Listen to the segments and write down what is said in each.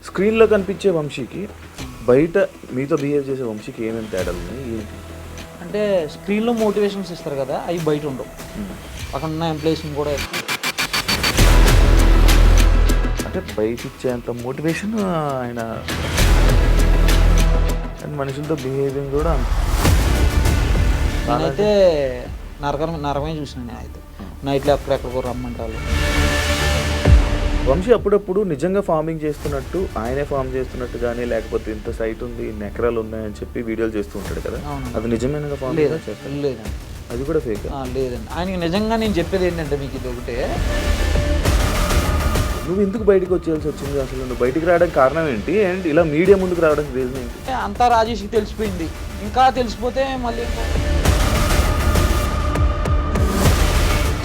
స్క్రీన్లో కనిపించే వంశీకి బయట మీతో బిహేవ్ చేసే వంశీకి ఏమేమి తేడాలు ఉన్నాయి ఏంటి? అంటే స్క్రీన్లో మోటివేషన్స్ ఇస్తారు కదా, అవి బయట ఉండవు. అక్కడ ఉన్న ఎంప్లాయీస్ని కూడా అంటే బయట ఇచ్చేంత మోటివేషన్ ఆయన మనుషులతో బిహేవింగ్ కూడా నేనైతే నరకమే చూసినా. నేనైతే నైట్లో ఎక్కడెక్కడికో రమ్మంటారు. వంశీ అప్పుడప్పుడు నిజంగా ఫార్మింగ్ చేస్తున్నట్టు, ఆయనే ఫార్మ్ చేస్తున్నట్టు కానీ, లేకపోతే ఇంత సైట్ ఉంది, ఇన్ని ఎకరాలు ఉన్నాయని చెప్పి వీడియోలు చేస్తూ ఉంటాడు కదా, అది నిజమైన ఫార్మ్ లేదండి. అది కూడా ఫేక్ లేదండి. ఆయనకి నిజంగా నేను చెప్పేది ఏంటంటే, మీకు ఇది ఒకటే, నువ్వు ఎందుకు బయటకు వచ్చేయాల్సి వచ్చింది? అసలు నువ్వు బయటికి రావడానికి కారణం ఏంటి? అండ్ ఇలా మీడియా ముందుకు రావడానికి రీజన్ ఏంటి? అంతా రాజేష్కి తెలిసిపోయింది. ఇంకా తెలిసిపోతే మళ్ళీ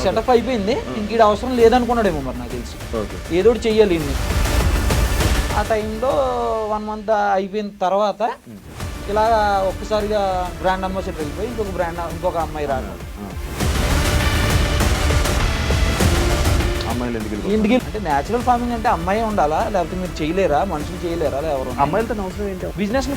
సెటప్ అయిపోయింది. ఇంక ఇది అవసరం లేదనుకున్నాడేమో మరి, నాకు తెలిసి ఏదో ఒకటి చెయ్యాలి ఇన్ని. ఆ టైంలో 1 month అయిపోయిన తర్వాత ఇలా ఒక్కసారిగా బ్రాండ్ అంబాసిడర్ వెళ్ళిపోయి ఇంకొక అమ్మాయి రాదు. అమ్మాయిలు ఎందుకు అంటే న్యాచురల్ ఫార్మింగ్ అంటే అమ్మాయి ఉండాలా, లేకపోతే మీరు చేయలేరా, మనుషులు చేయలేరా? ఎవరు అమ్మాయిలతో అవసరం ఏంటి? బిజినెస్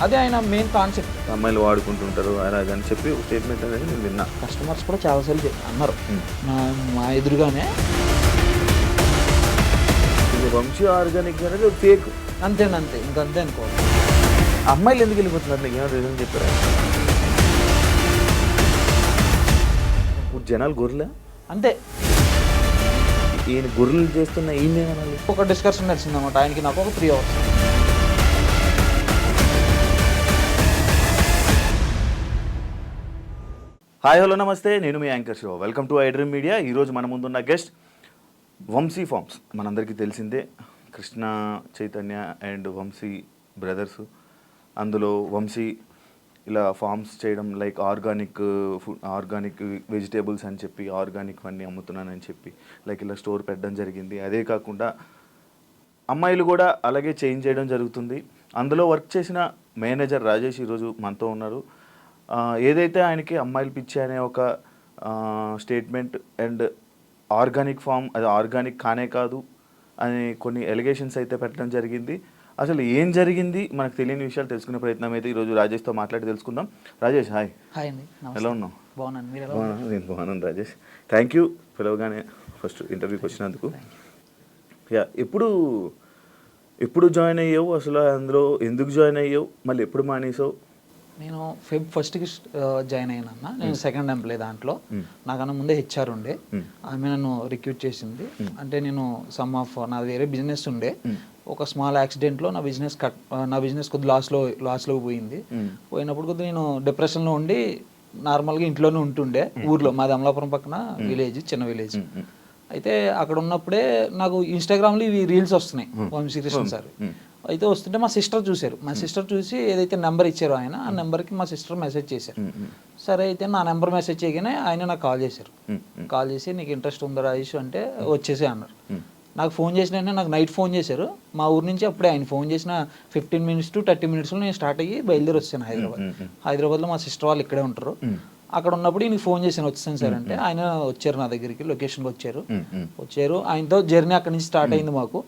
అదే ఆయన మెయిన్ కాన్సెప్ట్. అమ్మాయిలు వాడుకుంటుంటారు అని చెప్పి ఒక స్టేట్మెంట్ అనేది నేను విన్నా. కస్టమర్స్ కూడా చాలాసార్లు అన్నారు మా ఎదురుగానే. ఇది వంశీ ఆర్గానిక్ అనేది ఫేక్. అంతేండి, అంతే, ఇంకంతే అనుకో. అమ్మాయిలు ఎందుకు వెళ్ళిపోతున్నారు? నీకు ఏమైనా రీజన్ చెప్పారా? జనాలు గొర్రెలా? అంతే. ఈయన గొర్రెలు చేస్తున్న ఈయన ఒక డిస్కషన్ నడిచిందన్నమాట ఆయనకి నాకు ఒక 3 hours. హాయ్ హలో నమస్తే, నేను మీ యాంకర్ షో. Welcome to iDream media. ఈరోజు మన ముందున్న గెస్ట్ వంశీ ఫార్మ్స్. మనందరికీ తెలిసిందే, కృష్ణ చైతన్య అండ్ వంశీ బ్రదర్స్. అందులో వంశీ ఇలా ఫార్మ్స్ చేయడం, like organic food, organic vegetables అని చెప్పి, ఆర్గానిక్ అన్నీ అమ్ముతున్నానని చెప్పి లైక్ ఇలా స్టోర్ పెట్టడం జరిగింది. అదే కాకుండా అమ్మాయిలు కూడా అలాగే చేంజ్ చేయడం జరుగుతుంది. అందులో వర్క్ చేసిన మేనేజర్ రాజేష్ ఈరోజు మనతో ఉన్నారు. ఏదైతే ఆయనకి అమ్మాయిలు పిచ్చి అనే ఒక స్టేట్మెంట్ అండ్ ఆర్గానిక్ ఫామ్, అది ఆర్గానిక్ కానే కాదు అని కొన్ని ఎలిగేషన్స్ అయితే పెట్టడం జరిగింది. అసలు ఏం జరిగింది, మనకు తెలియని విషయాలు తెలుసుకునే ప్రయత్నం అయితే ఈరోజు రాజేష్తో మాట్లాడి తెలుసుకుందాం. రాజేష్ హాయ్. హాయ్ అండి, ఎలా ఉన్నావు? బాగున్నాను, మీరు ఎలా? నేను బాగున్నాను రాజేష్. థ్యాంక్ యూ పిలవగానే ఫస్ట్ ఇంటర్వ్యూకి వచ్చినందుకు. ఎప్పుడు జాయిన్ అయ్యావు, అసలు అందులో ఎందుకు జాయిన్ అయ్యావు, మళ్ళీ ఎప్పుడు మానేసావు? నేను Feb 1st జాయిన్ అయ్యానన్న. నేను సెకండ్ ఎంప్లాయ్ దాంట్లో. నాకన్నా ముందే హెచ్ఆర్ ఉండే, ఆమె నన్ను రిక్రూట్ చేసింది. అంటే నేను నాది వేరే బిజినెస్ ఉండే. ఒక స్మాల్ యాక్సిడెంట్లో నా బిజినెస్ కొద్ది లాస్లో పోయింది. పోయినప్పుడు కొద్దిగా నేను డిప్రెషన్లో ఉండి నార్మల్గా ఇంట్లోనే ఉంటుండే. ఊర్లో మాది అమలాపురం పక్కన విలేజ్, చిన్న విలేజ్. అయితే అక్కడ ఉన్నప్పుడే నాకు ఇన్స్టాగ్రామ్లో ఇవి రీల్స్ వస్తున్నాయి, వంశీ కృష్ణ సార్. అయితే వస్తుంటే మా సిస్టర్ చూశారు. మా సిస్టర్ చూసి ఏదైతే నెంబర్ ఇచ్చారో ఆయన, ఆ నెంబర్కి మా సిస్టర్ మెసేజ్ చేశారు. సరే అయితే నా నెంబర్ మెసేజ్ చేయగానే ఆయన నాకు కాల్ చేశారు. కాల్ చేసి నీకు ఇంట్రెస్ట్ ఉందా రాజేష్ అంటే వచ్చేసి అన్నారు. నాకు ఫోన్ చేసిన వెంటనే నాకు నైట్ ఫోన్ చేశారు. మా ఊరు నుంచి అప్పుడే ఆయన ఫోన్ చేసిన 15 minutes to 30 minutesలో నేను స్టార్ట్ అయ్యి బయలుదేరి వచ్చాను హైదరాబాద్లో మా సిస్టర్ వాళ్ళు ఇక్కడే ఉంటారు. అక్కడ ఉన్నప్పుడు ఈయనకి ఫోన్ చేశాను వచ్చాను సార్ అంటే. ఆయన వచ్చారు నా దగ్గరికి, లొకేషన్కి వచ్చారు. ఆయనతో జర్నీ అక్కడి నుంచి స్టార్ట్ అయింది మాకు.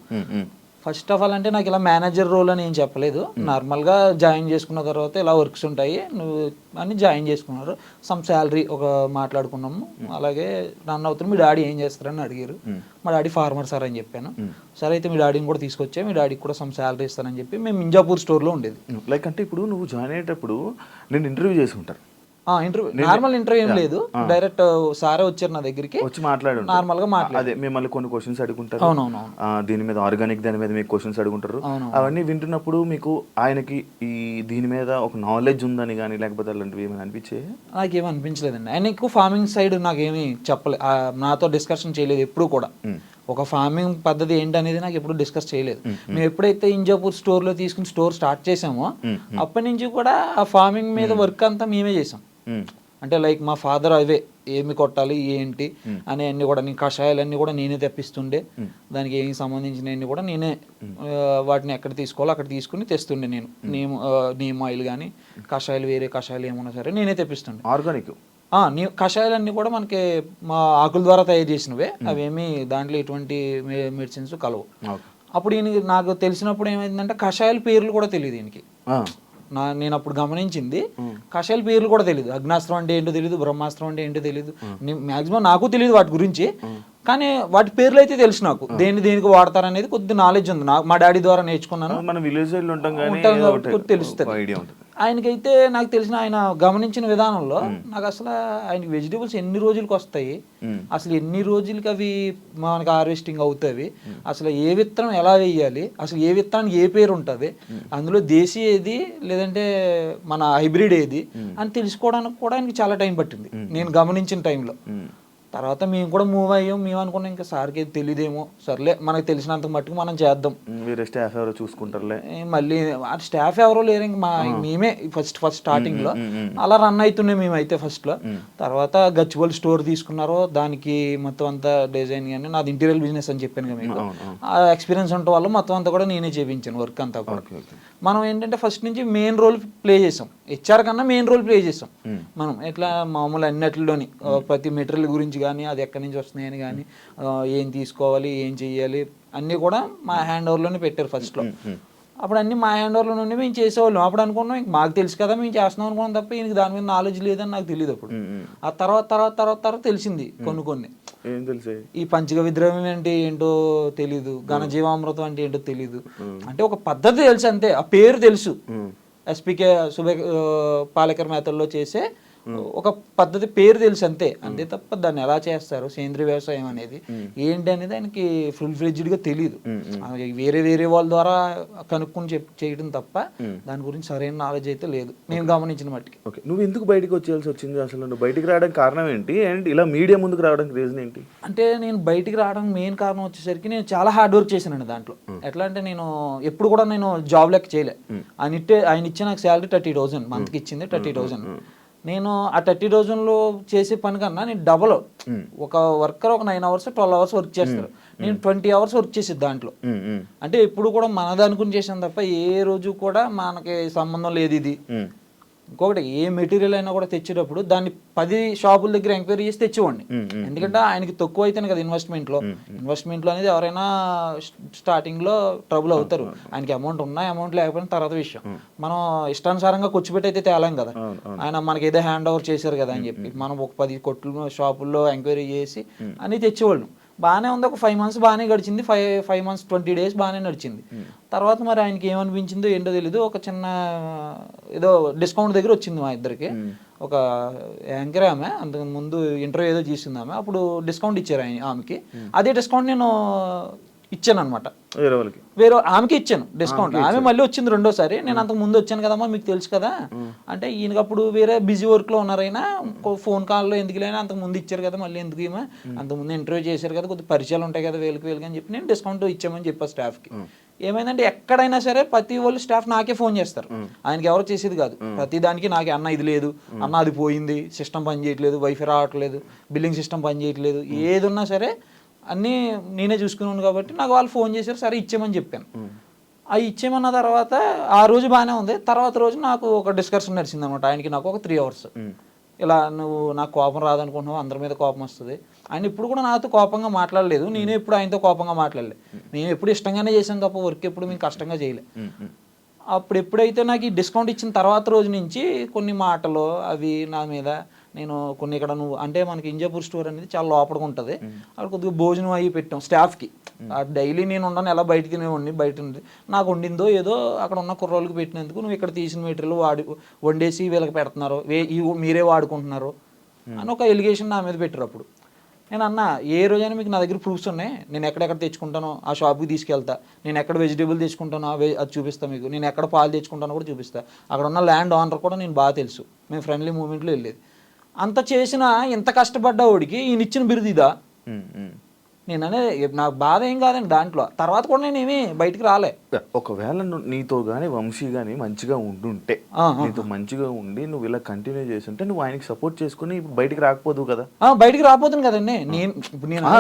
ఫస్ట్ ఆఫ్ ఆల్ అంటే నాకు ఇలా మేనేజర్ రోల్ అని ఏం చెప్పలేదు. నార్మల్గా జాయిన్ చేసుకున్న తర్వాత ఇలా వర్క్స్ ఉంటాయి నువ్వు అని జాయిన్ చేసుకున్నారు. సమ్ శాలరీ ఒక మాట్లాడుకున్నాము. అలాగే రన్ అవుతుంది. మీ డాడీ ఏం చేస్తారని అడిగారు. మా డాడీ ఫార్మర్ సార్ అని చెప్పాను. సరే అయితే మీ డాడీని కూడా తీసుకొచ్చా, మీ డాడీకి కూడా సమ్ శాలరీ ఇస్తానని చెప్పి మేము మింజాపూర్ స్టోర్లో ఉండేది. లైక్ అంటే ఇప్పుడు నువ్వు జాయిన్ అయ్యేటప్పుడు నేను ఇంటర్వ్యూ చేసి ఉంటారు. నార్మల్ ఇంటర్వ్యూ ఏం లేదు, డైరెక్ట్ సారే వచ్చారు నా దగ్గరికి, వచ్చి మాట్లాడు నార్మల్ గా అదే మిమ్మల్ని కొన్ని క్వశ్చన్స్ అడుగుంటారు. దీని మీద ఆర్గానిక్ దాని మీద మీకు క్వశ్చన్స్ అడుగుంటారు. అవన్నీ వింటున్నప్పుడు మీకు ఆయనకి ఈ దీని మీద ఒక నాలెడ్జ్ ఉందని కానీ లేకపోతే అలాంటివి ఏమైనా అనిపించే? నాకేమీ అనిపించలేదండి. ఆయన ఎక్కువ ఫార్మింగ్ సైడ్ నాకేమీ చెప్పలేదు, నాతో డిస్కషన్ చేయలేదు ఎప్పుడు కూడా. ఒక ఫార్మింగ్ పద్ధతి ఏంటనేది నాకు ఎప్పుడు డిస్కస్ చేయలేదు. మేము ఎప్పుడైతే ఇంజాపూర్ స్టోర్లో తీసుకుని స్టోర్ స్టార్ట్ చేసామో అప్పటి నుంచి కూడా ఆ ఫార్మింగ్ మీద వర్క్ అంతా మేమే చేసాం. అంటే లైక్ మా ఫాదర్ అవే ఏమి కొట్టాలి ఏంటి అనే అన్ని కూడా, నేను కషాయాలన్నీ కూడా నేనే తెప్పిస్తుండే. దానికి ఏమి సంబంధించినవన్నీ కూడా నేనే వాటిని ఎక్కడ తీసుకోవాలో అక్కడ తీసుకుని తెస్తుండే. నేను నీమ్ ఆయిల్ కానీ కషాయాలు, వేరే కషాయాలు ఏమన్నా సరే నేనే తెప్పిస్తుండే. కషాయాలన్నీ కూడా మనకి మా ఆకుల ద్వారా తయారు చేసినవే, అవేమి దాంట్లో ఎటువంటి మెడిసిన్స్ కలవు. అప్పుడు నాకు తెలిసినప్పుడు ఏమైందంటే కషాయాల పేర్లు కూడా తెలియదు ఈయనకి. నేను అప్పుడు గమనించింది కషాయాల పేర్లు కూడా తెలియదు. అగ్నాస్త్రం అంటే ఏంటో తెలియదు, బ్రహ్మాస్త్రం అంటే ఏంటో తెలియదు, మాక్సిమం నాకు తెలియదు వాటి గురించి. కానీ వాటి పేర్లు అయితే తెలుసు నాకు, దేనికి వాడతారు అనేది కొద్ది నాలెడ్జ్ ఉంది నాకు, మా డాడీ ద్వారా నేర్చుకున్నాను, తెలుస్తుంది. ఆయనకైతే నాకు తెలిసిన ఆయన గమనించిన విధానంలో నాకు అసలు ఆయనకి వెజిటేబుల్స్ ఎన్ని రోజులకి వస్తాయి, అసలు ఎన్ని రోజులకి అవి మనకి హార్వెస్టింగ్ అవుతాయి, అసలు ఏ విత్తనం ఎలా వేయాలి, అసలు ఏ విత్తనానికి ఏ పేరు ఉంటుంది, అందులో దేశీ ఏది లేదంటే మన హైబ్రిడ్ ఏది అని తెలుసుకోవడానికి కూడా ఆయనకి చాలా టైం పట్టింది నేను గమనించిన టైంలో. తర్వాత మేము కూడా మూవ్ అయ్యాం. మేము అనుకున్నాం ఇంకా సార్కి తెలియదేమో, సర్లే మనకు తెలిసినంత మట్టుకు మనం చేద్దాం, స్టాఫ్ ఎవరో చూసుకుంటారులే. మళ్ళీ స్టాఫ్ ఎవరో లేరు, ఇంక మేమే ఫస్ట్ స్టార్టింగ్ లో అలా రన్ అవుతున్నాయి మేమైతే ఫస్ట్ లో. తర్వాత గచ్చిబౌలి స్టోర్ తీసుకున్నారో దానికి మొత్తం అంతా డిజైన్ కానీ నాది ఇంటీరియర్ బిజినెస్ అని చెప్పాను కదా మీకు, ఆ ఎక్స్పీరియన్స్ ఉండటం వల్ల మొత్తం అంతా కూడా నేనే చేయించాను వర్క్ అంతా కూడా. మనం ఏంటంటే ఫస్ట్ నుంచి మెయిన్ రోల్ ప్లే చేసాం, హెచ్ఆర్ కన్నా మెయిన్ రోల్ ప్లే చేసాం మనం. ఎట్లా మామూలు అన్నిటిలోని ప్రతి మెటీరియల్ గురించి కానీ అది ఎక్కడి నుంచి వస్తున్నాయని కానీ ఏం తీసుకోవాలి ఏం చెయ్యాలి అన్నీ కూడా మా హ్యాండ్ ఓవర్లోనే పెట్టారు ఫస్ట్లో. అప్పుడు అన్నీ మా హ్యాండ్ ఓవర్లో నుండి మేము చేసేవాళ్ళం. అప్పుడు అనుకున్నాం ఇంక మాకు తెలుసు కదా మేము చేస్తున్నాం అనుకున్నాం తప్ప ఈయనకి దాని మీద నాలెడ్జ్ లేదని నాకు తెలియదు. అప్పుడు ఆ తర్వాత తెలిసింది కొన్ని ఈ పంచగ విద్రవం అంటే ఏంటో తెలీదు, ఘనజీవామృతం అంటే ఏంటో తెలీదు, అంటే ఒక పద్ధతి తెలుసు అంతే, ఆ పేరు తెలుసు. ఎస్పీకే పాలేకర్ మేతల్లో చేసే ఒక పద్ధతి పేరు తెలుసు అంతే తప్ప దాన్ని ఎలా చేస్తారు సేంద్రీయ వ్యవసాయం అనేది ఏంటి అనేది ఆయనకి ఫుల్ ఫ్లెడ్జ్డ్గా తెలియదు. వేరే వాళ్ళ ద్వారా కనుక్కొని చేయడం తప్ప దాని గురించి సరైన నాలెడ్జ్ అయితే లేదు నేను గమనించిన మట్టికి. ఓకే, నువ్వు ఎందుకు బయటకు వచ్చేయాల్సి వచ్చింది అసలు? నువ్వు బయటికి రావడానికి కారణం ఏంటి అండ్ ఇలా మీడియా ముందుకు రావడానికి రీజన్ ఏంటి? అంటే నేను బయటికి రావడానికి మెయిన్ కారణం వచ్చేసరికి నేను చాలా హార్డ్ వర్క్ చేశానండి దాంట్లో. ఎట్లా అంటే నేను ఎప్పుడు కూడా నేను జాబ్ లెక్క చేయలే. ఆయన ఇచ్చే నాకు శాలరీ 30,000 మంత్కి ఇచ్చింది 30,000. నేను ఆ 30,000లో చేసే పని కన్నా నేను డబల్, ఒక వర్కర్ ఒక 9 hours 12 hours వర్క్ చేస్తారు, నేను 20 hours వర్క్ చేసేది దాంట్లో. అంటే ఎప్పుడు కూడా మనది అనుకుని చేసాను తప్ప ఏ రోజు కూడా మనకి సంబంధం లేదు ఇది. ఇంకొకటి ఏ మెటీరియల్ అయినా కూడా తెచ్చేటప్పుడు దాన్ని 10 షాపుల దగ్గర ఎంక్వైరీ చేసి తెచ్చేవాడిని. ఎందుకంటే ఆయనకి తక్కువ అయితేనే కదా ఇన్వెస్ట్మెంట్లో అనేది ఎవరైనా స్టార్టింగ్లో ట్రబుల్ అవుతారు. ఆయనకి అమౌంట్ ఉన్నా అమౌంట్ లేకపోయినా తర్వాత విషయం, మనం ఇష్టానుసారంగా కూర్చోబెట్టి అయితే తేలాం కదా. ఆయన మనకి ఏదో హ్యాండ్ ఓవర్ చేశారు కదా అని చెప్పి మనం ఒక 10 కొట్లు షాపుల్లో ఎంక్వైరీ చేసి అన్నీ తెచ్చేవాళ్ళం. బాగానే ఉంది, ఒక 5 months బాగానే గడిచింది, 5 months 20 days బాగానే నడిచింది. తర్వాత మరి ఆయనకి ఏమనిపించిందో ఏంటో తెలీదు, ఒక చిన్న ఏదో డిస్కౌంట్ దగ్గర వచ్చింది మా ఇద్దరికి. ఒక యాంకర్ ఆమె అంతకు ముందు ఇంటర్వ్యూ ఏదో చేసింది ఆమె, అప్పుడు డిస్కౌంట్ ఇచ్చారు ఆమెకి. అదే డిస్కౌంట్ నేను ఇచ్చాను అనమాట, వేరే ఆమెకి ఇచ్చాను డిస్కౌంట్. ఆమె మళ్ళీ వచ్చింది రెండోసారి, నేను అంతకు ముందు వచ్చాను కదమ్మా మీకు తెలుసు కదా అంటే, ఈయనకి అప్పుడు వేరే బిజీ వర్క్లో ఉన్నారైనా ఫోన్ కాల్లో ఎందుకు లేనా అంతకు ముందు ఇచ్చారు కదా మళ్ళీ ఎందుకు ఏమో, అంతకుముందు ఇంటర్వ్యూ చేశారు కదా కొద్దిగా పరిచయాలు ఉంటాయి కదా వేలుకి అని చెప్పి నేను డిస్కౌంట్ ఇచ్చామని చెప్పాను స్టాఫ్కి. ఏమైందంటే ఎక్కడైనా సరే ప్రతి వాళ్ళు స్టాఫ్ నాకే ఫోన్ చేస్తారు, ఆయనకి ఎవరు చేసేది కాదు. ప్రతి దానికి నాకే అన్న ఇది లేదు, అన్న అది పోయింది, సిస్టమ్ పని చేయట్లేదు, వైఫై రావట్లేదు, బిల్లింగ్ సిస్టమ్ పని చేయట్లేదు, ఏది ఉన్నా సరే అన్నీ నేనే చూసుకున్నాను. కాబట్టి నాకు వాళ్ళు ఫోన్ చేశారు, సరే ఇచ్చేమని చెప్పాను. అవి ఇచ్చేమన్న తర్వాత ఆ రోజు బాగానే ఉంది. తర్వాత రోజు నాకు ఒక డిస్కషన్ నడిచింది అనమాట ఆయనకి నాకు, ఒక 3 hours. ఇలా నువ్వు నాకు కోపం రాదనుకుంటున్నావు, అందరి మీద కోపం వస్తుంది. ఆయన ఇప్పుడు కూడా నాతో కోపంగా మాట్లాడలేదు, నేను ఎప్పుడు ఆయనతో కోపంగా మాట్లాడలేదు. మేము ఎప్పుడు ఇష్టంగానే చేసాను తప్ప వర్క్ ఎప్పుడు మేము కష్టంగా చేయలే. అప్పుడు ఎప్పుడైతే నాకు ఈ డిస్కౌంట్ ఇచ్చిన తర్వాత రోజు నుంచి కొన్ని మాటలు అవి నా మీద, నేను కొన్ని ఇక్కడ నువ్వు అంటే మనకి ఇంజాపూర్ స్టోర్ అనేది చాలా లోపలికి ఉంటుంది, అక్కడ కొద్దిగా భోజనం అవి పెట్టాం స్టాఫ్కి. డైలీ నేను ఉండను, ఎలా బయట తినేవాడిని, బయట నాకు వండిందో ఏదో అక్కడ ఉన్న కుర్రోళ్ళకి పెట్టినందుకు నువ్వు ఇక్కడ తీసిన మెటీరియల్ వండేసి వీళ్ళకి పెడుతున్నారు, మీరే వాడుకుంటున్నారు అని ఒక ఎలిగేషన్ నా మీద పెట్టారు. అప్పుడు నేను అన్నా ఏ రోజైనా మీకు నా దగ్గర ప్రూఫ్స్ ఉన్నాయి, నేను ఎక్కడెక్కడ తెచ్చుకుంటానో ఆ షాప్కి తీసుకెళ్తా, నేను ఎక్కడ వెజిటేబుల్ తెచ్చుకుంటానో అది చూపిస్తాను మీకు, నేను ఎక్కడ పాలు తెచ్చుకుంటానో కూడా చూపిస్తాను, అక్కడ ఉన్న ల్యాండ్ ఓనర్ కూడా నేను బాగా తెలుసు, మేము ఫ్రెండ్లీ మూమెంట్లో వెళ్ళేది. అంత చేసిన ఇంత కష్టపడ్డా వాడికి ఈయన ఇచ్చిన బిరుదు ఇదా? నేను అనేది నాకు బాధ ఏం కాదండి దాంట్లో. తర్వాత కూడా నేను ఏమీ బయటికి రాలే. ఒకవేళ నీతో కానీ వంశీ కానీ మంచిగా ఉండుంటే, నీతో మంచిగా ఉండి నువ్వు ఇలా కంటిన్యూ చేస్తుంటే నువ్వు ఆయనకి సపోర్ట్ చేసుకుని ఇప్పుడు బయటికి రాకపోదు కదా. బయటికి రాపోతుంది కదండి.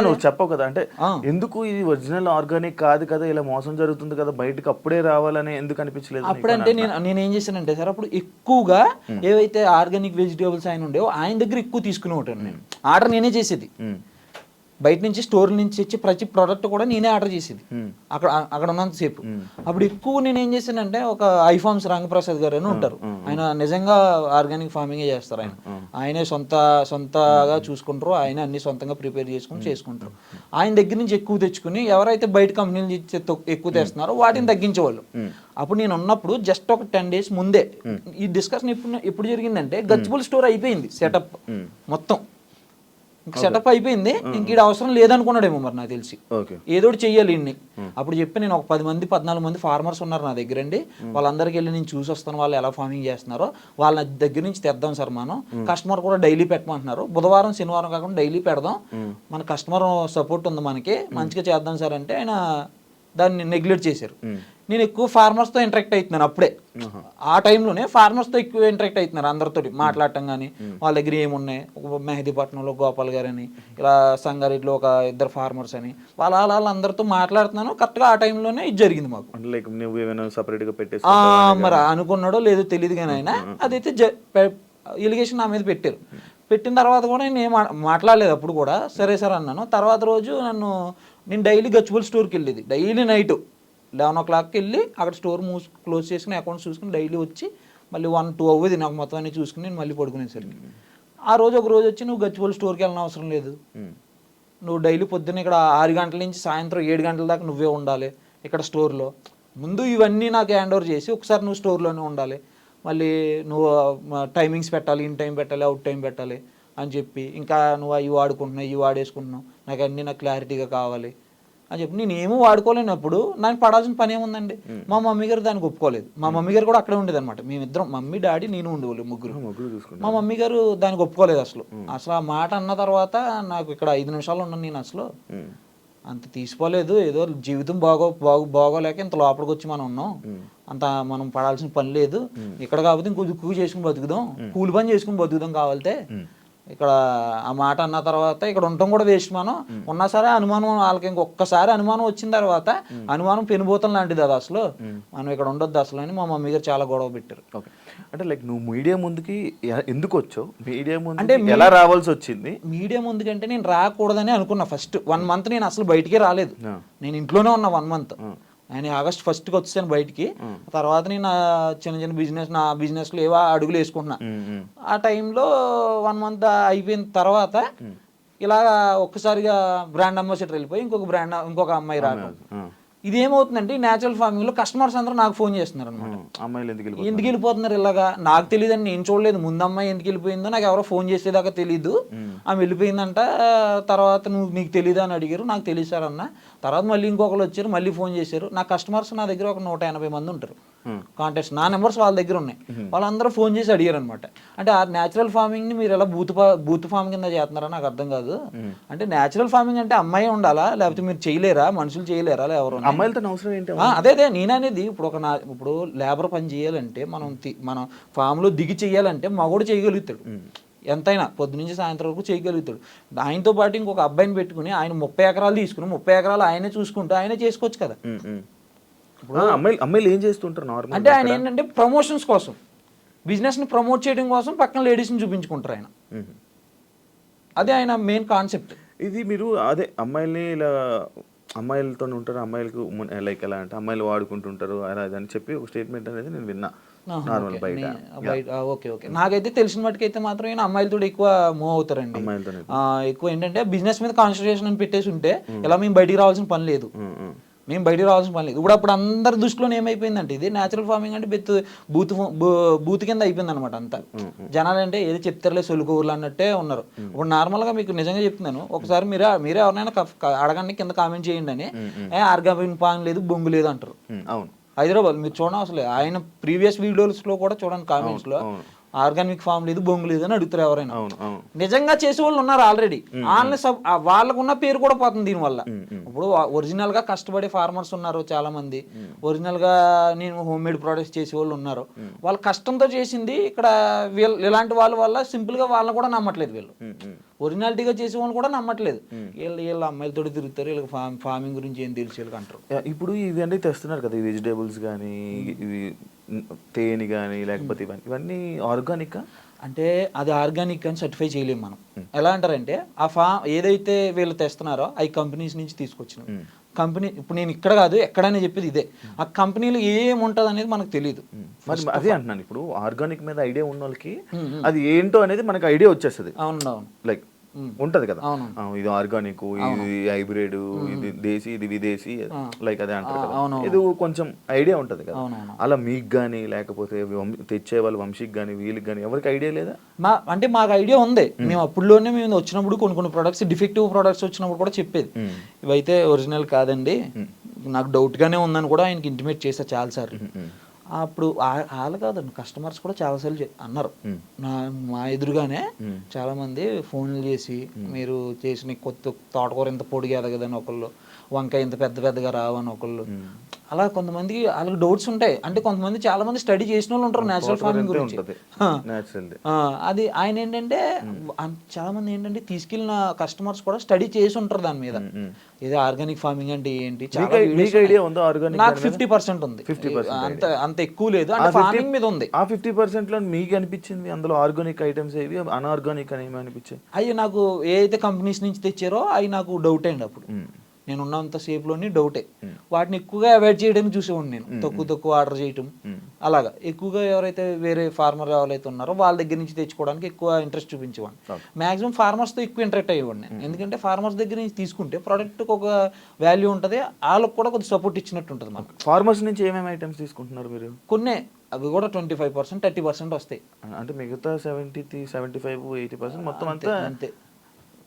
నువ్వు చెప్పవు కదా, అంటే ఎందుకు ఇది ఒరిజినల్ ఆర్గానిక్ కాదు కదా, ఇలా మోసం జరుగుతుంది కదా, బయటకు అప్పుడే రావాలని ఎందుకు అనిపించలేదు? అప్పుడంటే నేను ఏం చేశానంటే సార్, అప్పుడు ఎక్కువగా ఏవైతే ఆర్గానిక్ వెజిటేబుల్స్ ఆయన ఉండేవో ఆయన దగ్గర ఎక్కువ తీసుకునే ఉంటాను నేను. ఆర్డర్ నేనే చేసేది. బయట నుంచి స్టోర్ నుంచి వచ్చి ప్రతి ప్రోడక్ట్ కూడా నేనే ఆర్డర్ చేసేది అక్కడ ఉన్నంతసేపు. అప్పుడు ఎక్కువ నేను ఏం చేశానంటే, ఒక ఐఫార్మ్స్ రంగప్రసాద్ గారు అని ఉంటారు, ఆయన నిజంగా ఆర్గానిక్ ఫార్మింగ్ చేస్తారు. ఆయనే సొంతగా చూసుకుంటారు, ఆయన అన్ని సొంతంగా ప్రిపేర్ చేసుకుంటారు. ఆయన దగ్గర నుంచి ఎక్కువ తెచ్చుకుని ఎవరైతే బయట కంపెనీలు ఎక్కువ తెస్తున్నారో వాటిని తగ్గించేవాళ్ళు. అప్పుడు నేను ఉన్నప్పుడు జస్ట్ ఒక 10 days ముందే ఈ డిస్కషన్ ఎప్పుడు జరిగిందంటే, గచ్చిబౌలి స్టోర్ అయిపోయింది సెటప్ మొత్తం, సెటప్ అయిపోయింది. ఇంక ఈడ అవసరం లేదనుకున్నాడేమో మరి నాకు తెలిసి, ఏదో చెయ్యాలి ఇన్ని. అప్పుడు చెప్పి నేను ఒక 14 మంది ఫార్మర్స్ ఉన్నారు నా దగ్గర అండి, వాళ్ళందరికీ వెళ్ళి నేను చూసి వస్తాను వాళ్ళు ఎలా ఫార్మింగ్ చేస్తున్నారో, వాళ్ళ దగ్గర నుంచి తెద్దాం సార్ మనం. కస్టమర్ కూడా డైలీ పెట్టమంటున్నారు, బుధవారం శనివారం కాకుండా డైలీ పెడదాం, మన కస్టమర్ సపోర్ట్ ఉంది మనకి, మంచిగా చేద్దాం సార్ అంటే ఆయన దాన్ని నెగ్లెక్ట్ చేశారు. నేను ఎక్కువ ఫార్మర్స్తో ఇంటరాక్ట్ అవుతున్నాను అప్పుడే, ఆ టైంలోనే ఫార్మర్స్తో ఎక్కువ ఇంటరాక్ట్ అవుతున్నారు అందరితో మాట్లాడటం. కానీ వాళ్ళ దగ్గర ఏమున్నాయి, మెహదీపట్నంలో గోపాల్ గారు అని, ఇలా సంగారెడ్డిలో ఒక 2 ఫార్మర్స్ అని, వాళ్ళందరితో మాట్లాడుతున్నాను. కరెక్ట్గా ఆ టైంలోనే ఇది జరిగింది మాకు. మరి అనుకున్నాడో లేదో తెలియదు కానీ ఆయన అదైతే ఎలిగేషన్ నా మీద పెట్టారు. పెట్టిన తర్వాత కూడా నేను ఏం మాట్లాడలేదు అప్పుడు కూడా. సరే సార్ అన్నాను. తర్వాత రోజు నేను డైలీ గచ్చిబౌలి స్టోర్కి వెళ్ళేది, డైలీ నైట్ 11 o'clockకి వెళ్ళి అక్కడ స్టోర్ క్లోజ్ చేసుకుని అకౌంట్స్ చూసుకుని డైలీ వచ్చి మళ్ళీ 1-2 అవ్వదు నాకు మొత్తం అన్ని చూసుకుని నేను మళ్ళీ పడుకునేసరికి. ఆ రోజు ఒక రోజు వచ్చి, నువ్వు గచ్చిబౌలి స్టోర్కి వెళ్ళిన అవసరం లేదు, నువ్వు డైలీ పొద్దున్న ఇక్కడ 6 గంటల నుంచి సాయంత్రం 7 గంటల దాకా నువ్వే ఉండాలి ఇక్కడ స్టోర్లో. ముందు ఇవన్నీ నాకు హ్యాండ్ ఓవర్ చేసి ఒకసారి నువ్వు స్టోర్లోనే ఉండాలి, మళ్ళీ నువ్వు టైమింగ్స్ పెట్టాలి, ఇన్ టైం పెట్టాలి, అవుట్ టైం పెట్టాలి అని చెప్పి, ఇంకా నువ్వు అవి వాడుకుంటున్నావు ఇవి వాడేసుకుంటున్నావు, నాకు క్లారిటీగా కావాలి అని చెప్పి నేను ఏమో వాడుకోలేనప్పుడు నాకు పడాల్సిన పని ఏముందండి. మా మమ్మీ గారు దానికి ఒప్పుకోలేదు. మా మమ్మీ గారు కూడా అక్కడే ఉండేది అనమాట, మేమిద్దరం, మమ్మీ డాడీ నేను ఉండేవాళ్ళు ముగ్గురు. మా మమ్మీ గారు దానికి ఒప్పుకోలేదు అసలు. ఆ మాట అన్న తర్వాత నాకు ఇక్కడ 5 నిమిషాలు ఉన్నాను నేను, అసలు అంత తీసుకోలేదు. ఏదో జీవితం బాగోలేక ఇంత లోపలికి వచ్చి మనం ఉన్నాం, అంత మనం పడాల్సిన పని లేదు ఇక్కడ, కాబట్టి ఇంకో దుక్కు చేసుకుని బతుకుదాం, కూలి పని చేసుకుని బతుకుదాం కావాలితే. ఇక్కడ ఆ మాట అన్న తర్వాత ఇక్కడ ఉండటం కూడా వేస్ట్. మనం ఉన్నా సరే అనుమానం వాళ్ళకి ఇంకొకసారి అనుమానం వచ్చిన తర్వాత, అనుమానం పెనుభూతం లాంటిది అది అసలు, మనం ఇక్కడ ఉండొద్దు అసలు అని మా మమ్మీ గారు చాలా గొడవ పెట్టారు. అంటే లైక్ నువ్వు మీడియా ముందుకి ఎందుకు వచ్చావు, మీడియా ముందు అంటే ఎలా రావాల్సి వచ్చింది? మీడియా ముందుకంటే నేను రాకూడదని అనుకున్నా. ఫస్ట్ 1 month నేను అసలు బయటికే రాలేదు, నేను ఇంట్లోనే ఉన్నా 1 month. నేను August 1st వచ్చాను బయటికి. తర్వాత నేను నా బిజినెస్లో ఏవో అడుగులు వేసుకుంటున్నా. ఆ టైంలో 1 month అయిపోయిన తర్వాత ఇలా ఒక్కసారిగా బ్రాండ్ అంబాసిడర్ వెళ్ళిపోయి ఇంకొక అమ్మాయి రావడం. ఇదేమవుతుందంటే న్యాచురల్ ఫార్మింగ్ లో కస్టమర్స్ అందరూ నాకు ఫోన్ చేస్తున్నారు అనమాట, అమ్మాయిలు ఎందుకు వెళ్ళిపోతున్నారు ఇలాగా, నాకు తెలియదని నేను చూడలేదు, ముందు అమ్మాయి ఎందుకు వెళ్ళిపోయిందో నాకు ఎవరో ఫోన్ చేసేదాకా తెలీదు, ఆమె వెళ్ళిపోయిందంట. తర్వాత నీకు తెలీదు అని అడిగారు, నాకు తెలియదు సార్ అన్న. తర్వాత మళ్ళీ ఇంకొకరు వచ్చారు, మళ్ళీ ఫోన్ చేశారు. నా కస్టమర్స్ నా దగ్గర ఒక 180 మంది ఉంటారు కాంటాక్ట్స్, నా నెంబర్స్ వాళ్ళ దగ్గర ఉన్నాయి. వాళ్ళందరూ ఫోన్ చేసి అడిగారు అనమాట, అంటే ఆ న్యాచురల్ ఫార్మింగ్ ని మీరు ఎలా బూత్ ఫార్మింగ్ కింద చేస్తున్నారా నాకు అర్థం కాదు. అంటే న్యాచురల్ ఫార్మింగ్ అంటే అమ్మాయి ఉండాలా, లేకపోతే మీరు చేయలేరా, మనుషులు చేయలేరా, ఎవరు అమ్మాయిలతో అవసరం ఏంటి? అదే నేననేది ఇప్పుడు లేబర్ పని చేయాలంటే మనం ఫామ్ లో దిగి చెయ్యాలంటే మగోడు చేయగలుగుతాడు, ఎంతైనా పొద్దు నుంచి సాయంత్రం వరకు చేయగలుగుతాడు. ఆయనతో పాటు ఇంకొక అబ్బాయిని పెట్టుకుని ఆయన 30 ఎకరాలు తీసుకుని 30 ఎకరాలు ఆయనే చూసుకుంటూ ఆయనే చేసుకోవచ్చు కదా. అమ్మాయిలు ఏం చేస్తుంటారు అంటే ఆయన ఏంటంటే ప్రమోషన్స్ కోసం, బిజినెస్ ని ప్రమోట్ చేయడం కోసం పక్కన లేడీస్ ని చూపించుకుంటారు ఆయన, అదే ఆయన మెయిన్ కాన్సెప్ట్. ఇది మీరు అదే అమ్మాయిల్ని ఇలా అమ్మాయిలతో ఉంటారు, అమ్మాయిలకు లైక్ ఎలా అంటే అమ్మాయిలు వాడుకుంటుంటారు అలా అని చెప్పి ఒక స్టేట్మెంట్ అనేది నేను విన్నా నార్మల్ బయట. ఓకే నాకైతే తెలిసిన మటుకైతే మాత్రం అమ్మాయిలతో ఎక్కువ మూవ్ అవుతారండి. ఎక్కువ ఏంటంటే బిజినెస్ మీద కాన్సన్ట్రేషన్ అని పెట్టేసి ఉంటే ఇలా మేము బయటికి రావాల్సిన పని లేదు, ఇప్పుడు అప్పుడు అందరి దృష్టిలో ఏమైపోయిందంటే ఇది న్యాచురల్ ఫార్మింగ్ అంటే బూత్ కింద అయిపోయింది అనమాట అంతా. జనాలు అంటే ఏది చెప్తారులే సొలుకూరులు అన్నట్టే ఉన్నారు. ఇప్పుడు నార్మల్ గా మీకు నిజంగా చెప్తున్నాను, ఒకసారి మీరే ఎవరినైనా అడగండి కింద కామెంట్ చేయండి అని, ఆర్గానిక్ ఫార్మింగ్ లేదు బొంగు లేదు అంటారు. హైదరాబాద్ మీరు చూడండి, అసలు ఆయన ప్రీవియస్ వీడియోస్ లో కూడా చూడండి కామెంట్స్ లో ఆర్గానిక్ ఫామ్ లేదు, బొంగు లేదు అని అడుగుతారు ఎవరైనా. అవును అవును నిజంగా చేసే వాళ్ళు ఉన్నారు ఆల్రెడీ. వాళ్ళకున్న పేరు కూడా పోతుంది దీనివల్ల. ఇప్పుడు ఒరిజినల్ గా కష్టపడే ఫార్మర్స్ ఉన్నారు చాలా మంది, ఒరిజినల్ గా నేను హోమ్ మేడ్ ప్రొడక్ట్స్ చేసే వాళ్ళు ఉన్నారు. వాళ్ళు కష్టంతో చేసింది ఇక్కడ వీళ్ళు ఇలాంటి వాళ్ళ వల్ల సింపుల్ గా వాళ్ళని కూడా నమ్మట్లేదు. వీళ్ళు ఒరిజినాలిటీగా చేసే వాళ్ళు కూడా నమ్మట్లేదు. వీళ్ళ అమ్మాయిలతో తిరుగుతారు, వీళ్ళకి ఫార్మింగ్ గురించి ఏం తెలుసు వీళ్ళకి అంటారు. ఇప్పుడు ఇవి అన్నీ తెస్తున్నారు కదా, ఈ వెజిటేబుల్స్ కానీ ఇవి తేనె కానీ లేకపోతే ఇవన్నీ ఆర్గానిక్ అంటే అది ఆర్గానిక్ అని సర్టిఫై చేయలేము మనం. ఎలా అంటారంటే ఆ ఏదైతే వీళ్ళు తెస్తున్నారో అవి కంపెనీస్ నుంచి తీసుకొచ్చినాం. కంపెనీ ఇప్పుడు నేను ఇక్కడ కాదు ఎక్కడైనా చెప్పేది ఇదే, ఆ కంపెనీలో ఏముంటది అనేది మనకు తెలియదు. మరి అదే అంటున్నాను, ఇప్పుడు ఆర్గానిక్ మీద ఐడియా ఉన్న వాళ్ళకి అది ఏంటో అనేది మనకు ఐడియా వచ్చేస్తుంది. అవును లైక్ ఉంటది కదా, ఇది ఆర్గానిక్, ఇది హైబ్రిడ్, ఇది దేశీ, ఇది విదేశీ, లైక్ అదే అంటారు కదా, ఇది కొంచెం ఐడియా ఉంటది కదా. అలా మీకు కానీ లేకపోతే తెచ్చే వాళ్ళు వంశీకి కానీ వీళ్ళకి కానీ ఎవరికి ఐడియా లేదా? అంటే మాకు ఐడియా ఉంది. మేము అప్పుడులోనే మేము వచ్చినప్పుడు కొన్ని ప్రొడక్ట్స్ డిఫెక్టివ్ ప్రొడక్ట్స్ వచ్చినప్పుడు కూడా చెప్పేది, ఇవైతే ఒరిజినల్ కాదండి, నాకు డౌట్ గానే ఉందని కూడా ఆయనకి ఇంటిమేట్ చేశా చాలా సార్లు. అప్పుడు వాళ్ళు కాదండి, కస్టమర్స్ కూడా చాలాసార్లు అన్నారు మా ఎదురుగానే. చాలా మంది ఫోన్లు చేసి మీరు చేసిన కొత్త తోటకూర ఇంత పొడిగా ఎదగదని ఒకళ్ళు, వంకాయ ఇంత పెద్దగా రావని ఒకళ్ళు. అలా కొంతమందికి వాళ్ళకి డౌట్స్ ఉంటాయి. అంటే కొంతమంది చాలా మంది స్టడీ చేసిన వాళ్ళు ఉంటారు నేచురల్ ఫార్మింగ్ గురించి. అది ఆయన ఏంటంటే చాలా మంది ఏంటంటే తీసుకెళ్ళిన కస్టమర్స్ కూడా స్టడీ చేసి ఉంటారు దాని మీద, ఇది ఆర్గానిక్ ఫార్మింగ్ అంటే ఏంటి. నాకు 50% ఉంది, అంత ఎక్కువ లేదు. అంటే ఫార్మింగ్ మీద ఉంది. ఆ 50% లో మీకు అనిపించింది అందులో ఆర్గానిక్ ఐటమ్స్ ఏవి, అన్ఆర్గానిక్ అని ఏమి అనిపించాయి? అవి నాకు ఏదైతే కంపెనీస్ నుంచి తెచ్చారో అవి నాకు డౌట్ అండి. అప్పుడు నేను ఉన్నంత సేపులోని డౌటే. వాటిని ఎక్కువగా అవాయిడ్ చేయడానికి చూసేవాడిని నేను, తక్కువ ఆర్డర్ చేయటం. అలాగా ఎక్కువగా ఎవరైతే వేరే ఫార్మర్ ఎవరైతే ఉన్నారో వాళ్ళ దగ్గర నుంచి తెచ్చుకోవడానికి ఎక్కువ ఇంట్రెస్ట్ చూపించేవాడిని. మాక్సిమం ఫార్మర్స్తో ఎక్కువ ఇంటరాక్ట్ అయ్యేవాడిని. ఎందుకంటే ఫార్మర్స్ దగ్గర నుంచి తీసుకుంటే ప్రోడక్ట్కి ఒక వాల్యూ ఉంటుంది, వాళ్ళకి కూడా కొద్దిగా సపోర్ట్ ఇచ్చినట్టు ఉంటుంది మనకు. ఫార్మర్స్ నుంచి ఏమేమి ఐటమ్స్ తీసుకుంటున్నారు మీరు? కొన్ని అవి కూడా 25%, 30% వస్తాయి. అంటే మిగతా 70, 75, 80% మొత్తం అంతా అంతే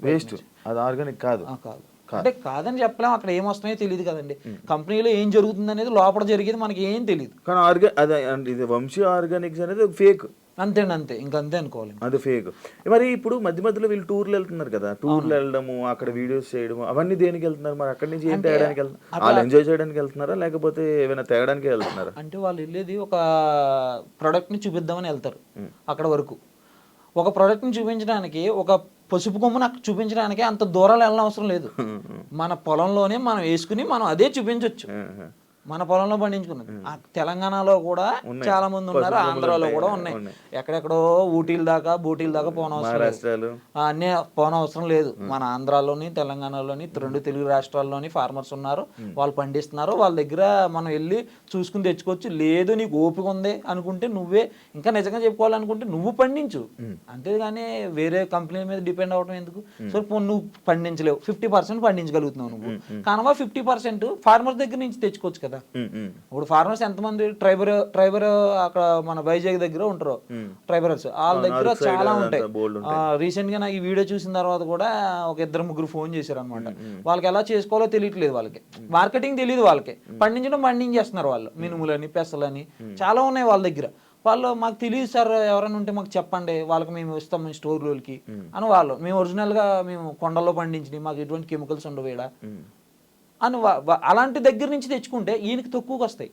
వేస్ట్. అది ఆర్గానిక్ కాదు. కాదు అంటే కాదని చెప్పలేము, అక్కడ ఏమొస్తున్నాయో తెలియదు కదండి. కంపెనీలో ఏం జరుగుతుంది అనేది లోపల జరిగేది మనకి ఏం తెలియదు. కానీ ఇది వంశీ ఆర్గానిక్స్ అనేది ఫేక్. అంతే ఇంకంతే అనుకోవాలి, అది ఫేక్. మరి ఇప్పుడు మధ్యలో వీళ్ళు టూర్లు వెళ్తున్నారు కదా, టూర్లు వెళ్ళడము, అక్కడ వీడియోస్ చేయడము, అవన్నీ దేనికి వెళ్తున్నారు? మరి అక్కడి నుంచి ఏం తేయడానికి వెళ్తున్నారు? వాళ్ళు ఎంజాయ్ చేయడానికి వెళ్తున్నారా లేకపోతే ఏమైనా తేయడానికి వెళ్తున్నారా? అంటే వాళ్ళు వెళ్ళేది ఒక ప్రోడక్ట్ ని చూపిద్దామని వెళ్తారు. అక్కడ వరకు ఒక ప్రోడక్ట్ ని చూపించడానికి, ఒక పసుపు కొమ్మును అక్కడ చూపించడానికి అంత దూరాలు వెళ్ళిన అవసరం లేదు. మన పొలంలోనే మనం వేసుకుని మనం అదే చూపించవచ్చు. మన పొలంలో పండించుకున్నది. తెలంగాణలో కూడా చాలా మంది ఉన్నారు, ఆంధ్రాలో కూడా ఉన్నాయి. ఎక్కడెక్కడో ఊటీల దాకా బూటీల దాకా అన్నీ పోనవసరం లేదు. మన ఆంధ్రాలోని తెలంగాణలోని 2 తెలుగు రాష్ట్రాల్లోని ఫార్మర్స్ ఉన్నారు, వాళ్ళు పండిస్తున్నారు. వాళ్ళ దగ్గర మనం వెళ్ళి చూసుకుని తెచ్చుకోవచ్చు. లేదు నీకు ఓపిక ఉంది అనుకుంటే నువ్వే, ఇంకా నిజంగా చెప్పుకోవాలనుకుంటే నువ్వు పండించు, అంతేగాని వేరే కంపెనీ మీద డిపెండ్ అవడం ఎందుకు? సో నువ్వు పండించలేవు, 50% పండించగలుగుతున్నావు నువ్వు, కనుక 50% ఫార్మర్ దగ్గర నుంచి తెచ్చుకోవచ్చు కదా. ఇప్పుడు ఫార్మర్స్ ఎంతమంది ట్రైబర్ అక్కడ మన వైజాగ్ దగ్గర ఉంటారు, ట్రైబర్స్ వాళ్ళ దగ్గర చాలా ఉంటాయి. రీసెంట్ గా నాకు ఈ వీడియో చూసిన తర్వాత కూడా ఒక 2-3 ఫోన్ చేశారు అనమాట. వాళ్ళకి ఎలా చేసుకోవాలో తెలియట్లేదు, వాళ్ళకి మార్కెటింగ్ తెలియదు, వాళ్ళకి పండించేస్తున్నారు వాళ్ళు. మినుములని, పెసలని చాలా ఉన్నాయి వాళ్ళ దగ్గర. వాళ్ళు మాకు తెలియదు సార్, ఎవరైనా ఉంటే మాకు చెప్పండి, వాళ్ళకి మేము ఇస్తాం మేము స్టోర్లోకి అని. వాళ్ళు మేము ఒరిజినల్గా మేము కొండల్లో పండించినవి, మాకు ఎటువంటి కెమికల్స్ ఉండవు ఈడ అని అలాంటి దగ్గర నుంచి తెచ్చుకుంటే ఈయనకి తక్కువకి వస్తాయి.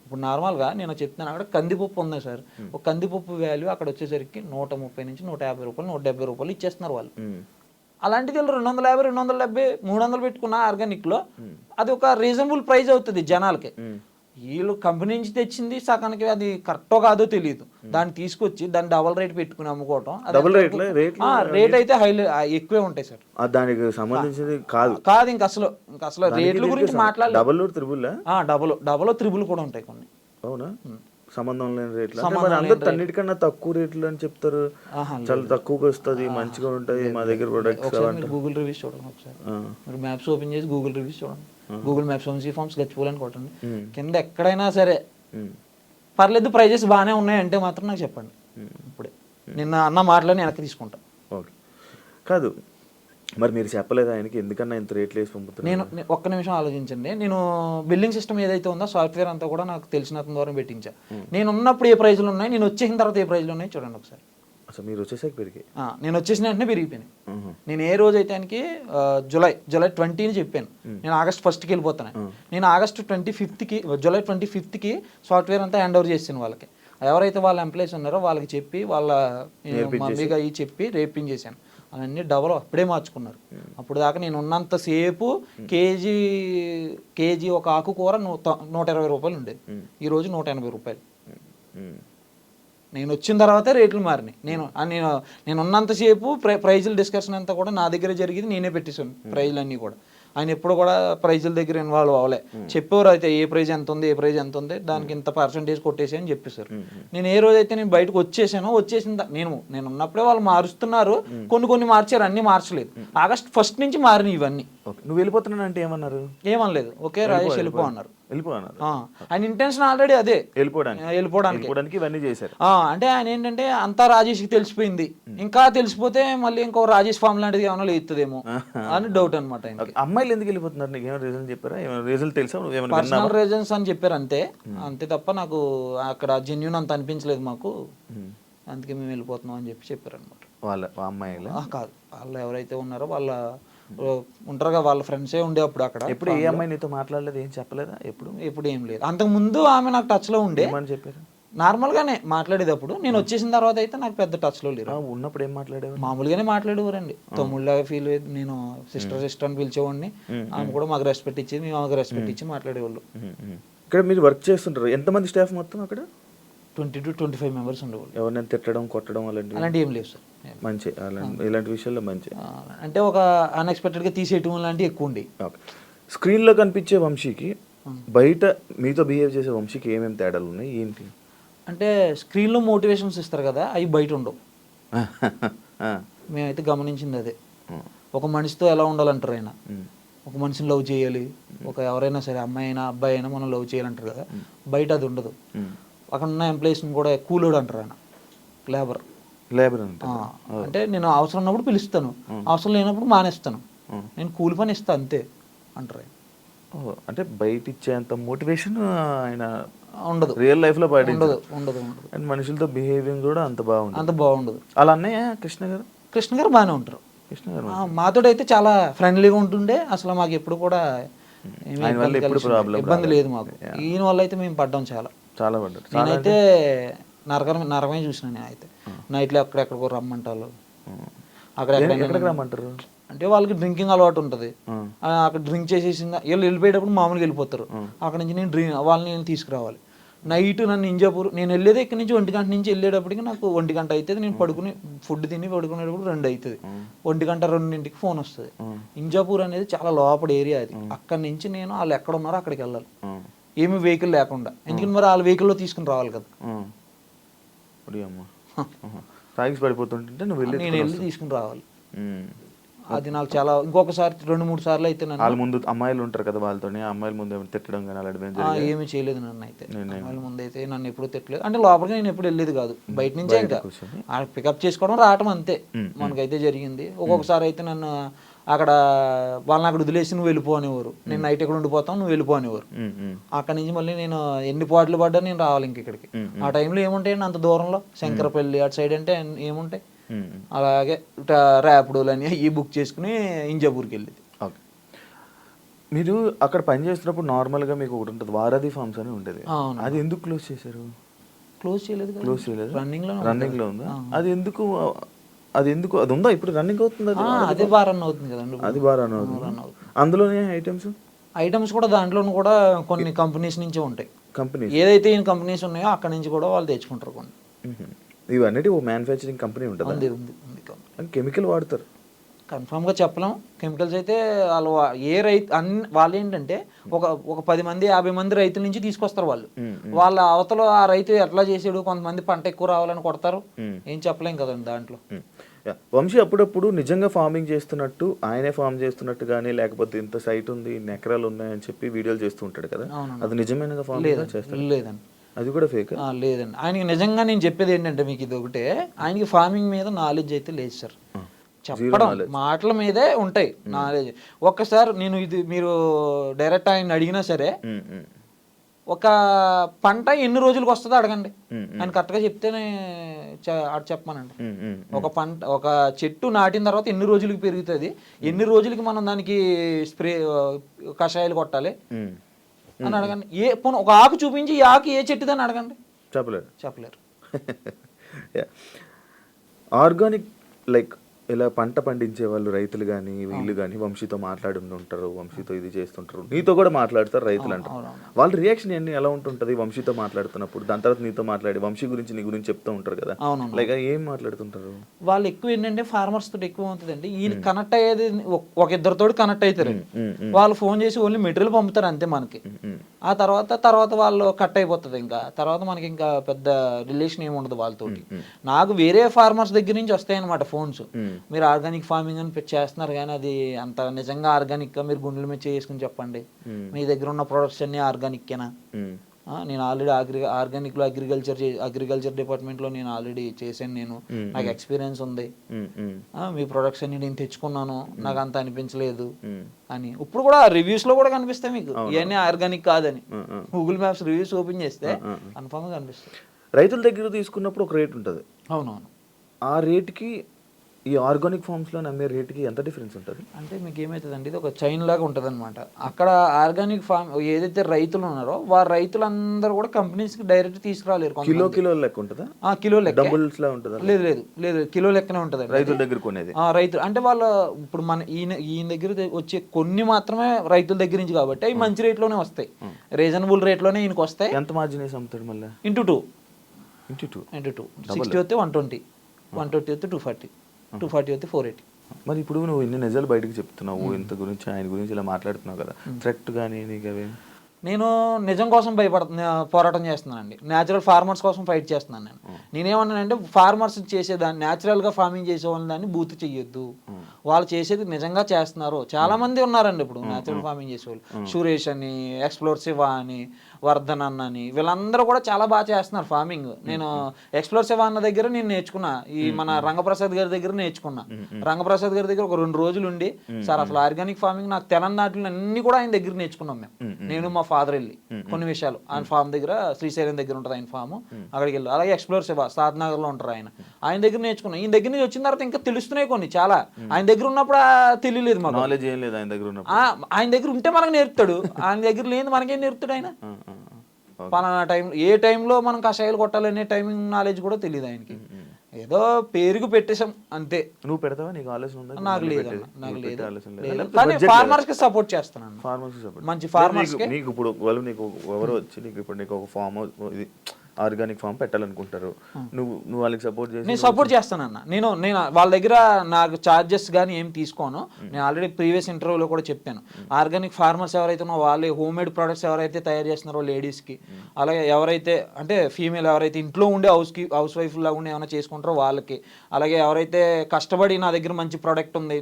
ఇప్పుడు నార్మల్గా నేను చెప్తున్నాను, అక్కడ కందిపప్పు ఉంది సార్, ఒక కందిపప్పు వాల్యూ అక్కడ వచ్చేసరికి 130 నుంచి 150 రూపాయలు, 170 రూపాయలు ఇచ్చేస్తున్నారు వాళ్ళు. అలాంటిది 250, 270, 300 పెట్టుకున్న ఆర్గానిక్లో అది ఒక రీజనబుల్ ప్రైస్ అవుతుంది జనాలకి. వీళ్ళు కంపెనీ నుంచి తెచ్చింది సగానికి అది కరెక్టో కాదో తెలియదు, దాన్ని తీసుకొచ్చి దాన్ని డబల్ రేట్ పెట్టుకుని అమ్ముకోవటం. రేట్ అయితే ఎక్కువే ఉంటాయి సార్, దానికి సంబంధించింది కాదు. ఇంక అసలు రేట్ల గురించి మాట్లాడాలి. డబల్ త్రిబుల్ కూడా ఉంటాయి కొన్ని. అవునా? సంబంధం లేని రేట్లు, అన్నిటికన్నా తక్కువ రేట్లు అని చెప్తారు. చాలా తక్కువగా వస్తుంది, మంచిగా ఉంటుంది మా దగ్గర ప్రొడక్ట్స్. గూగుల్ రివ్యూస్ చూడండి ఒకసారి, మీరు మ్యాప్స్ ఓపెన్ చేసి గూగుల్ రివ్యూస్ చూడండి, గూగుల్ మ్యాప్స్ వంశీ ఫార్మ్స్ గచ్చిపోలని కొట్టండి, కింద ఎక్కడైనా సరే పర్లేదు ప్రైజెస్ బాగానే ఉన్నాయంటే మాత్రం నాకు చెప్పండి. ఇప్పుడే నిన్న అన్న మాటలని వెనక్కి తీసుకుంటా. ఓకే, కాదు మరి మీరు చెప్పలేదు ఆయనకి ఎందుకన్నా ఇంత రేట్లు వేసి పంపుతున్నారు? ఒక్క నిమిషం ఆలోచించండి. నేను బిల్లింగ్ సిస్టమ్ ఏదైతే ఉందో సాఫ్ట్వేర్ అంతా కూడా నాకు తెలిసిన అతని ద్వారా పెట్టించా. నేను ఉన్నప్పుడు ఏ ప్రైజ్లు ఉన్నాయి, నేను వచ్చేసిన తర్వాత ఏ ప్రైజ్లు ఉన్నాయి చూడండి ఒకసారి. అసలు మీరు వచ్చేసాక పెరిగాయి? నేను వచ్చేసిన వెంటనే పెరిగిపోయినాయి. నేను ఏ రోజు అయితే ఆయనకి జూలై 20 చెప్పాను, నేను ఆగస్ట్ 1కి వెళ్ళిపోతాను. నేను ఆగస్ట్ 25కి జూలై 25కి సాఫ్ట్వేర్ అంతా హ్యాండ్ ఓవర్ చేసాను వాళ్ళకి. ఎవరైతే వాళ్ళ ఎంప్లాయీస్ ఉన్నారో వాళ్ళకి చెప్పి వాళ్ళ మమ్మీగా అవి చెప్పి రేపించేసాను. అవన్నీ డబల్ అప్పుడే మార్చుకున్నారు. అప్పుడు దాకా నేను ఉన్నంతసేపు కేజీ ఒక ఆకుకూర 120 రూపాయలు ఉండేది. ఈరోజు 180 రూపాయలు. నేను వచ్చిన తర్వాతే రేట్లు మారినాయి. నేను ఉన్నంతసేపు ప్రైజుల డిస్కషన్ అంతా కూడా నా దగ్గర జరిగింది, నేనే పెట్టేసాను ప్రైజులు అన్నీ కూడా. ఆయన ఎప్పుడు కూడా ప్రైజుల దగ్గర ఇన్వాల్వ్ అవ్వలే. చెప్పేవారు అయితే ఏ ప్రైజ్ ఎంత ఉంది, ఏ ప్రైజ్ ఎంత ఉంది, దానికి ఇంత పర్సెంటేజ్ కొట్టేసి అని చెప్పేశారు. నేను ఏ రోజైతే నేను బయటకు వచ్చేసిన నేను ఉన్నప్పుడే వాళ్ళు మారుస్తున్నారు. కొన్ని మార్చారు, అన్ని మార్చలేదు. ఆగస్ట్ 1 నుంచి మారినాయి ఇవన్నీ. నువ్వు వెళ్ళిపోతున్నాను అంటే ఏమన్నారు? ఏమనలేదు, ఓకే రాజేష్ వెళ్ళిపో అన్నారు. ఆయన ఇంటెన్షన్ ఆల్రెడీ అదే, వెళ్ళిపోవడానికి ఇవన్నీ చేశారు. అంటే ఆయన ఏంటంటే అంతా రాజేష్కి తెలిసిపోయింది, ఇంకా తెలిసిపోతే మళ్ళీ ఇంకో రాజేష్ ఫామ్ లాంటిది ఏమైనా లేదుదేమో అని డౌట్ అనమాట. అమ్మాయిలు ఎందుకు వెళ్ళిపోతున్నారు? నీకు ఏమైనా రీజన్ చెప్పారా? ఏమైనా రీజన్ తెలుసా? పర్సనల్ రీజన్స్ అని చెప్పారు అంతే తప్ప నాకు అక్కడ జెన్యూన్ అంత అనిపించలేదు మాకు, అందుకే మేము వెళ్ళిపోతున్నాం అని చెప్పారు అనమాట. వాళ్ళ అమ్మాయిలు కాదు, వాళ్ళు ఎవరైతే ఉన్నారో వాళ్ళ ఉంటారుగా, వాళ్ళ ఫ్రెండ్సే ఉండే అప్పుడు అక్కడ. ఎప్పుడు ఏ అమ్మాయి నీతో మాట్లాడలేదు, ఏం చెప్పలేదా? ఎప్పుడు ఏం లేదు. అంతకు ముందు ఆమె నాకు టచ్ లో ఉండే, చెప్పారు నార్మల్ గానే మాట్లాడేది. అప్పుడు నేను వచ్చేసిన తర్వాత అయితే నాకు పెద్ద టచ్ లో లేరు. ఉన్నప్పుడు ఏం మాట్లాడేవారు? మామూలుగానే మాట్లాడేవారండి, తమ్ముళ్ళగా ఫీల్ అయ్యేది. నేను సిస్టర్ అని పిలిచేవాడిని, ఆమె కూడా మాకు రెస్పెక్ట్ ఇచ్చేది, మేము ఆమెకు రెస్పెక్ట్ ఇచ్చి మాట్లాడేవాళ్ళు. ఇక్కడ మీరు వర్క్ చేస్తుంటారు, ఎంతమంది స్టాఫ్ మొత్తం అక్కడ? 20 to 25 మెంబర్స్ ఉండేవాళ్ళు. ఎవరినైనా తిట్టడం, కొట్టడం అలాంటి ఏం లేవు సార్. మంచి ఇలాంటి విషయాల్లో మంచి అంటే ఒక అన్ఎక్స్పెక్టెడ్ గా తీసేయటం లాంటివి ఎక్కువ ఉండి. స్క్రీన్లో కనిపించే వంశీకి బయట మీతో బిహేవ్ చేసే వంశీకి ఏమేమి తేడాలు ఉన్నాయి, ఏంటి? అంటే స్క్రీన్లో మోటివేషన్స్ ఇస్తారు కదా, అవి బయట ఉండవు. మేమైతే గమనించింది అదే. ఒక మనిషితో ఎలా ఉండాలంటారు ఆయన, ఒక మనిషిని లవ్ చేయాలి, ఎవరైనా సరే అమ్మాయి అయినా అబ్బాయి అయినా మనం లవ్ చేయాలంటారు కదా, బయట అది ఉండదు. అక్కడ ఉన్న ఎంప్లాయీస్ని కూడా కూలోడు అంటారు ఆయన, లేబర్ అంటే నేను అవసరం ఉన్నప్పుడు పిలుస్తాను, అవసరం లేనప్పుడు మానేస్తాను, నేను కూలి పని ఇస్తాను అంతే అంటారు. అంటే బయట ఇచ్చేంత మోటివేషన్ ఆయన ఉండదు, రియల్ లైఫ్ లో ఉండదు. అండ్ మనుషులతో బిహేవింగ్ కూడా అంత బాగుండదు. అలా అన్నయ్య కృష్ణ గారు బాగానే ఉంటారు. మాతో అయితే చాలా ఫ్రెండ్లీగా ఉంటుండే, అసలు మాకు ఎప్పుడు కూడా ఇబ్బంది లేదు మాకు. ఈయన వల్ల అయితే మేము పడ్డాం, చాలా పడ్డారు. నేనైతే నరకమే చూసిన. నేనైతే నైట్లో ఎక్కడెక్కడికో రమ్మంటారు, అక్కడ రమ్మంటారు. అంటే వాళ్ళకి డ్రింకింగ్ అలవాటు ఉంటుంది, అక్కడ డ్రింక్ చేసేసిందా వీళ్ళు వెళ్ళిపోయేటప్పుడు మామూలుగా వెళ్ళిపోతారు. అక్కడ నుంచి నేను తీసుకురావాలి. నైట్ నన్ను ఇంజాపూర్, నేను వెళ్ళేది ఇక్కడ నుంచి 1 గంట నుంచి వెళ్ళేటప్పటికి నాకు 1 గంట అవుతుంది. నేను ఫుడ్ తిని పడుకునేటప్పుడు 2 అవుతుంది. 1 గంట 2ంటికి ఫోన్ వస్తుంది. ఇంజాపూర్ అనేది చాలా లోపల ఏరియా అది. అక్కడి నుంచి నేను వాళ్ళు ఎక్కడ ఉన్నారో అక్కడికి వెళ్ళాలి, ఏమి వెహికల్ లేకుండా. ఎందుకంటే మరి వాళ్ళ వెహికల్లో తీసుకుని రావాలి కదా. పడిపోతుంటే నేను వెళ్ళి తీసుకుని రావాలి. అది నాకు చాలా, ఇంకొకసారి 2-3 సార్లు అయితే వాళ్ళ ముందు అమ్మాయిలు ఉంటారు కదా, వాళ్ళతో అమ్మాయిల ముందు తిట్టడం కానీ ఏమీ చేయలేదు. నన్ను అయితే అమ్మాయిల ముందు అయితే నన్ను ఎప్పుడు తిట్టలేదు. అంటే లోపలికి నేను ఎప్పుడు వెళ్ళేది కాదు, బయట నుంచే ఇంకా పికప్ చేసుకోవడం రావటం అంతే మనకైతే జరిగింది. ఒక్కొక్కసారి అయితే నన్ను అక్కడ వాళ్ళని అక్కడ వదిలేసి నువ్వు వెళ్ళిపో అనేవారు, నేను నైట్ ఎక్కడ ఉండిపోతావు నువ్వు వెళ్ళిపో అనేవారు. అక్కడ నుంచి మళ్ళీ నేను ఎన్ని పాటలు పడ్డా నేను రావాలి ఇంక ఇక్కడికి. ఆ టైంలో ఏముంటాయండి అంత దూరంలో, శంకరపల్లి అటు సైడ్ అంటే ఏముంటాయి. అలాగే ర్యాపిడోలని ఈ బుక్ చేసుకుని ఇంజాపూర్కి వెళ్ళేది. ఓకే, మీరు అక్కడ పని చేస్తున్నప్పుడు నార్మల్గా మీకు ఒకటి ఉంటుంది, వారధి ఫార్మ్స్ అని ఉండేది, అది ఎందుకు క్లోజ్ చేశారు? క్లోజ్ చేయలేదు, రన్నింగ్ లో ఉందా? అది ఎందుకు అది ఉందా ఇప్పుడు రన్నింగ్ అవుతుంది? అది బాగా రన్ అవుతుంది కదండి, అది బాగా రన్ అవుతుంది. అందులోనే ఐటమ్స్ కూడా దాంట్లోనూ కూడా కొన్ని కంపెనీస్ నుంచే ఉంటాయి. ఏదైతే ఈ కంపెనీస్ ఉన్నాయో అక్కడ నుంచి కూడా వాళ్ళు తెచ్చుకుంటారు కొన్ని. ఇవన్నీ ఓ మ్యానుఫ్యాక్చరింగ్ కంపెనీ ఉంటుంది, కెమికల్ వాడతారు. కన్ఫామ్గా చెప్పలేం. కెమికల్స్ అయితే వాళ్ళు వాళ్ళు ఏంటంటే ఒక 10 మంది 50 మంది రైతుల నుంచి తీసుకొస్తారు వాళ్ళు. వాళ్ళ అవతల ఆ రైతు ఎట్లా చేసాడు, కొంతమంది పంట ఎక్కువ రావాలని కొడతారు, ఏం చెప్పలేం కదండి దాంట్లో. వంశీ అప్పుడప్పుడు నిజంగా ఫార్మింగ్ చేస్తున్నట్టు, ఆయనే ఫార్మ్ చేస్తున్నట్టు కానీ, లేకపోతే ఇంత సైట్ ఉంది, ఇన్ని ఎకరాలు ఉన్నాయని చెప్పి వీడియోలు చేస్తూ ఉంటాడు కదా, అది నిజమైన ఫార్మింగ్ చేస్తారు? లేదండి, అది కూడా ఫేక్? లేదండి. ఆయనకి నిజంగా నేను చెప్పేది ఏంటంటే మీకు ఇది ఒకటే, ఆయనకి ఫార్మింగ్ మీద నాలెడ్జ్ అయితే లేదు సార్. చెప్పడం మాటల మీదే ఉంటాయి నాలెడ్జ్. ఒక్కసారి నేను ఇది మీరు డైరెక్ట్ ఆయన అడిగినా సరే ఒక పంట ఎన్ని రోజులకు వస్తుందో అడగండి, ఆయన కరెక్ట్గా చెప్తేనే చెప్పమనండి. ఒక చెట్టు నాటిన తర్వాత ఎన్ని రోజులకి పెరుగుతుంది, ఎన్ని రోజులకి మనం దానికి స్ప్రే కషాయాలు కొట్టాలి అని అడగండి. ఒక ఆకు చూపించి ఈ ఆకు ఏ చెట్టుదని అడగండి, చెప్పలేరు. ఆర్గానిక్ లైక్ ఇలా పంట పండించే వాళ్ళు రైతులు కానీ వీళ్ళు కానీ వంశీతో మాట్లాడుతుంటారు, వంశీతో ఇది చేస్తుంటారు, నీతో కూడా మాట్లాడతారు రైతులు అంటారు. వాళ్ళ రియాక్షన్ ఏంటి, ఎలా ఉంటుంటది వంశీతో మాట్లాడుతున్నప్పుడు? దాని తర్వాత నీతో మాట్లాడి వంశీ గురించి నీ గురించి చెప్తూ ఉంటారు కదా, లైక్ ఏం మాట్లాడుతుంటారు వాళ్ళు? ఎక్కువ ఏంటంటే ఫార్మర్స్ తోటి ఎక్కువ ఉంటుందండి. ఈయన కనెక్ట్ అయ్యేది ఒక ఇద్దరితో కనెక్ట్ అవుతారు. వాళ్ళు ఫోన్ చేసి ఓన్లీ మెటీరియల్ పంపుతారు అంతే మనకి. ఆ తర్వాత వాళ్ళు కట్ అయిపోతుంది. ఇంకా తర్వాత మనకి ఇంకా పెద్ద రిలేషన్ ఏమి ఉండదు వాళ్ళతోటి. నాకు వేరే ఫార్మర్స్ దగ్గర నుంచి వస్తాయి అనమాట ఫోన్స్, మీరు ఆర్గానిక్ ఫార్మింగ్ అని చేస్తున్నారు కానీ అది అంత నిజంగా ఆర్గానిక్ గా మీరు గుండెల మీద చేసుకుని చెప్పండి, మీ దగ్గర ఉన్న ప్రొడక్ట్స్ అన్ని ఆర్గానిక్కేనా? నేను ఆల్రెడీ ఆర్గానిక్ లో అగ్రికల్చర్ డిపార్ట్మెంట్ లో నేను ఆల్రెడీ చేశాను, నాకు ఎక్స్పీరియన్స్ ఉంది, మీ ప్రొడక్ట్స్ అన్ని నేను తెచ్చుకున్నాను, నాకు అంత అనిపించలేదు అని. ఇప్పుడు కూడా రివ్యూస్ లో కూడా కనిపిస్తాయి మీకు ఇవన్నీ ఆర్గానిక్ కాదని. గూగుల్ మ్యాప్స్ రివ్యూస్ ఓపెన్ చేస్తే కన్ఫర్మ్ గా కనిపిస్తాయి. రైతుల దగ్గర తీసుకున్నప్పుడు ఒక రేట్ ఉంటుంది. అవునవును. ఆ రేట్కి ఈ ఆర్గానిక్ ఫార్మ్స్లో అమ్మే రేట్కి ఎంత డిఫరెన్స్ ఉంటుంది? అంటే మీకు ఏమవుతుందండి, ఇది ఒక చైన్ లాగా ఉంటుంది అనమాట. అక్కడ ఆర్గానిక్ ఫార్మ్ ఏదైతే రైతులు ఉన్నారో వారు రైతులందరూ కూడా కంపెనీస్కి డైరెక్ట్ తీసుకురాలేరు. కిలో లెక్క ఉంటుందా? కిలో లెక్క. డబుల్స్ లా ఉంటుందా? లేదు కిలో లెక్కనే ఉంటుంది రైతుల దగ్గర కొనేది. రైతులు అంటే వాళ్ళు ఇప్పుడు ఈయన దగ్గర వచ్చే కొన్ని మాత్రమే రైతుల దగ్గర నుంచి కాబట్టి అవి మంచి రేట్లోనే వస్తాయి, రీజనబుల్ రేట్లోనే ఈయనకి వస్తాయి. ఎంత మార్జిన్ వేసి అమ్ముతాడు మళ్ళీ? ఇంటూ టూ 60 వస్తే 120, 120 వస్తే 240, 240 వస్తే 480. మరి ఇప్పుడు నువ్వు ఇన్ని నిజాలు బయటకు చెప్తున్నావు, ఇంత గురించి ఆయన గురించి ఇలా మాట్లాడుతున్నావు కదా, థ్రెట్ కానీ నీకు అవి? నేను నిజం కోసం పోరాటం చేస్తున్నానండి, న్యాచురల్ ఫార్మర్స్ కోసం ఫైట్ చేస్తున్నాను. నేనేమన్నానంటే ఫార్మర్స్ చేసేదాన్ని, న్యాచురల్గా ఫార్మింగ్ చేసే వాళ్ళని బూత్ చెయ్యొద్దు, వాళ్ళు చేసేది నిజంగా చేస్తున్నారు. చాలా మంది ఉన్నారండి ఇప్పుడు న్యాచురల్ ఫార్మింగ్ చేసే వాళ్ళు, సురేష్ అని, ఎక్స్ప్లోర్ శివ అని, వర్ధన్ అన్న అని, వీళ్ళందరూ కూడా చాలా బాగా చేస్తున్నారు ఫార్మింగ్. నేను ఎక్స్ప్లోర్ శివ అన్న దగ్గర నేను నేర్చుకున్నా, ఈ మన రంగప్రసాద్ గారి దగ్గర నేర్చుకున్నా. రంగప్రసాద్ గారి దగ్గర ఒక 2 రోజులు ఉండి, సార్ అసలు ఆర్గానిక్ ఫార్మింగ్ నాకు తెలంగాణలో అన్ని కూడా ఆయన దగ్గర నేర్చుకున్నాం మేము. నేను మా ఫాదర్ వెళ్ళి కొన్ని విషయాలు ఆయన ఫామ్ దగ్గర, శ్రీశైలం దగ్గర ఉంటుంది ఆయన ఫామ్, అక్కడికి వెళ్ళి. అలాగే ఎక్స్ప్లోర్ శివ సాద్నగర్ లో ఉంటారు ఆయన దగ్గర నేర్చుకున్నాం. ఈయన దగ్గర నుంచి వచ్చిన తర్వాత ఇంకా తెలుస్తున్నాయి కొన్ని చాలా. ఆయన దగ్గర ఉన్నప్పుడు తెలియలేదు మాకు, నాలెడ్జ్ ఏం లేదు ఆయన దగ్గర ఉన్నప్పుడు. ఆయన దగ్గర ఉంటే మనకు నేర్పుతాడు, ఆయన దగ్గర లేదు మనకేం నేర్పుతాడు ఆయన. పలానా టైం ఏ టైంలో మనం కషాయాలు కొట్టాలనే టైమింగ్ నాలెడ్జ్ కూడా తెలియదు ఆయనకి. ఏదో పేరుకు పెట్టేసాం అంతే. నువ్వు పెడతావా? నీకు ఆలోచన ఉందా? నాకు లేదు. కానీ ఫార్మర్స్ కి సపోర్ట్ చేస్తున్నాను. ఫార్మర్స్ సపోర్ట్, మంచి ఫార్మర్స్. నీకు ఇప్పుడు వాళ్ళు నీకు ఎవరో వచ్చి నీకు ఒక ఫామ్ ఇది ఆర్గానిక్ ఫామ్ పెట్టాలనుకుంటారు, నువ్వు వాళ్ళకి సపోర్ట్ చేసి? నేను సపోర్ట్ చేస్తానన్న. నేను వాళ్ళ దగ్గర నాకు చార్జెస్ కానీ ఏం తీసుకోను. నేను ఆల్రెడీ ప్రీవియస్ ఇంటర్వ్యూలో కూడా చెప్పాను, ఆర్గానిక్ ఫార్మర్స్ ఎవరైతే ఉన్నారో వాళ్ళే హోమ్ మేడ్ ప్రొడక్ట్స్ ఎవరైతే తయారు చేస్తున్నారో లేడీస్కి, అలాగే ఎవరైతే అంటే ఫీమేల్ ఎవరైతే ఇంట్లో ఉండే హౌస్ వైఫ్ లాగా ఉండి ఏమైనా చేసుకుంటారో వాళ్ళకి, అలాగే ఎవరైతే కష్టపడి నా దగ్గర మంచి ప్రోడక్ట్ ఉంది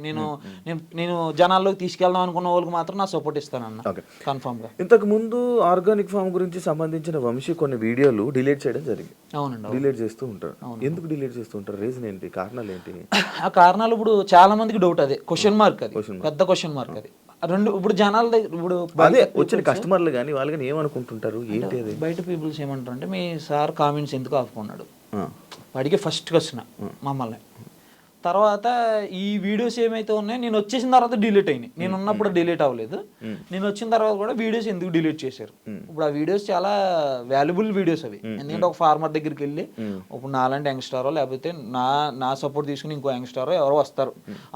నేను జనాల్లోకి తీసుకెళ్దాం అనుకున్న వాళ్ళకి మాత్రం నా సపోర్ట్ ఇస్తానన్న కన్ఫర్మ్గా. ఇంతకు ముందు ఆర్గానిక్ ఫామ్ గురించి సంబంధించిన వంశీ కొన్ని వీడియోలు డిలీట్ చేయడం జరిగింది. అవునండి, డిలీట్ చేస్తూ ఉంటారు. ఎందుకు డిలీట్ చేస్తూ ఉంటారు? రీజన్ ఏంటి? కారణాలు ఏంటి? ఆ కారణాలు ఇప్పుడు చాలా మందికి డౌట్, అదే క్వశ్చన్ మార్క్, అది పెద్ద క్వశ్చన్ మార్క్. అది ఇప్పుడు జనాల దగ్గర ఇప్పుడు అదే వచ్చిన కస్టమర్లు కానీ వాళ్ళు కానీ ఏమనుకుంటుంటారు ఏంటి అది? బయట పీపుల్స్ ఏమంటారు అంటే, మీ సార్ కామెంట్స్ ఎందుకు ఆపుకున్నాడు వాడికి ఫస్ట్ క్వశ్చన్ మమ్మల్ని. తర్వాత ఈ వీడియోస్ ఏమైతే ఉన్నాయో నేను వచ్చేసిన తర్వాత డిలీట్ అయినాయి, నేను ఉన్నప్పుడు డిలీట్ అవ్వలేదు. నేను వచ్చిన తర్వాత కూడా వీడియోస్ ఎందుకు డిలీట్ చేశారు? ఇప్పుడు ఆ వీడియోస్ చాలా వాల్యుబుల్ వీడియోస్ అవి. ఎందుకంటే ఒక ఫార్మర్ దగ్గరికి వెళ్ళి, ఇప్పుడు నాలాంటి యంగ్స్టారో లేకపోతే నా సపోర్ట్ తీసుకుని ఇంకో యంగ్స్టారో ఎవరో వస్తారు,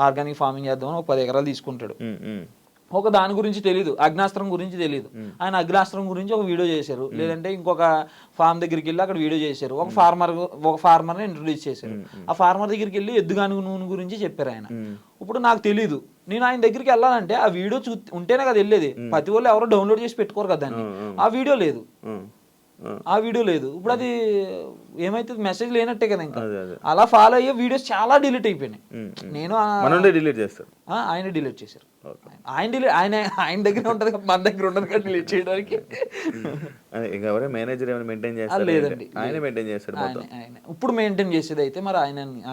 ఆర్గానిక్ ఫార్మింగ్ చేద్దామని ఒక 10 ఎకరాలు తీసుకుంటాడు. ఒక దాని గురించి తెలియదు, అగ్నాస్త్రం గురించి తెలియదు. ఆయన అగ్నాస్త్రం గురించి ఒక వీడియో చేశారు, లేదంటే ఇంకొక ఫార్మ్ దగ్గరికి వెళ్ళి అక్కడ వీడియో చేశారు. ఒక ఫార్మర్ని ఇంట్రొడ్యూస్ చేశారు. ఆ ఫార్మర్ దగ్గరికి వెళ్ళి ఎద్దుగానుగు నూనె గురించి చెప్పారు ఆయన. ఇప్పుడు నాకు తెలీదు, నేను ఆయన దగ్గరికి వెళ్ళాలంటే ఆ వీడియో ఉంటేనే కదా వెళ్ళేది. ప్రతి వాళ్ళు ఎవరో డౌన్లోడ్ చేసి పెట్టుకోరు కదా దాన్ని. ఆ వీడియో లేదు. ఇప్పుడు అది ఏమైతే మెసేజ్ లేనట్టే కదా. ఇంకా అలా ఫాలో అయ్యే వీడియోస్ చాలా డిలీట్ అయిపోయినాయి. నేను డిలీట్ చేస్తాను, ఆయన డిలీట్ చేశారు. ఆయన దగ్గర ఉంటది మన దగ్గర ఉండదు కానీ లీడ్ చేయడానికి. ఇంకా ఎవరైనా మేనేజర్ ఏమైనా మెయింటైన్ చేస్తారు? లేదండి, ఆయన మెయింటైన్ చేస్తాడు మొత్తం. ఆయన ఇప్పుడు మెయింటైన్ చేసేది అయితే మరి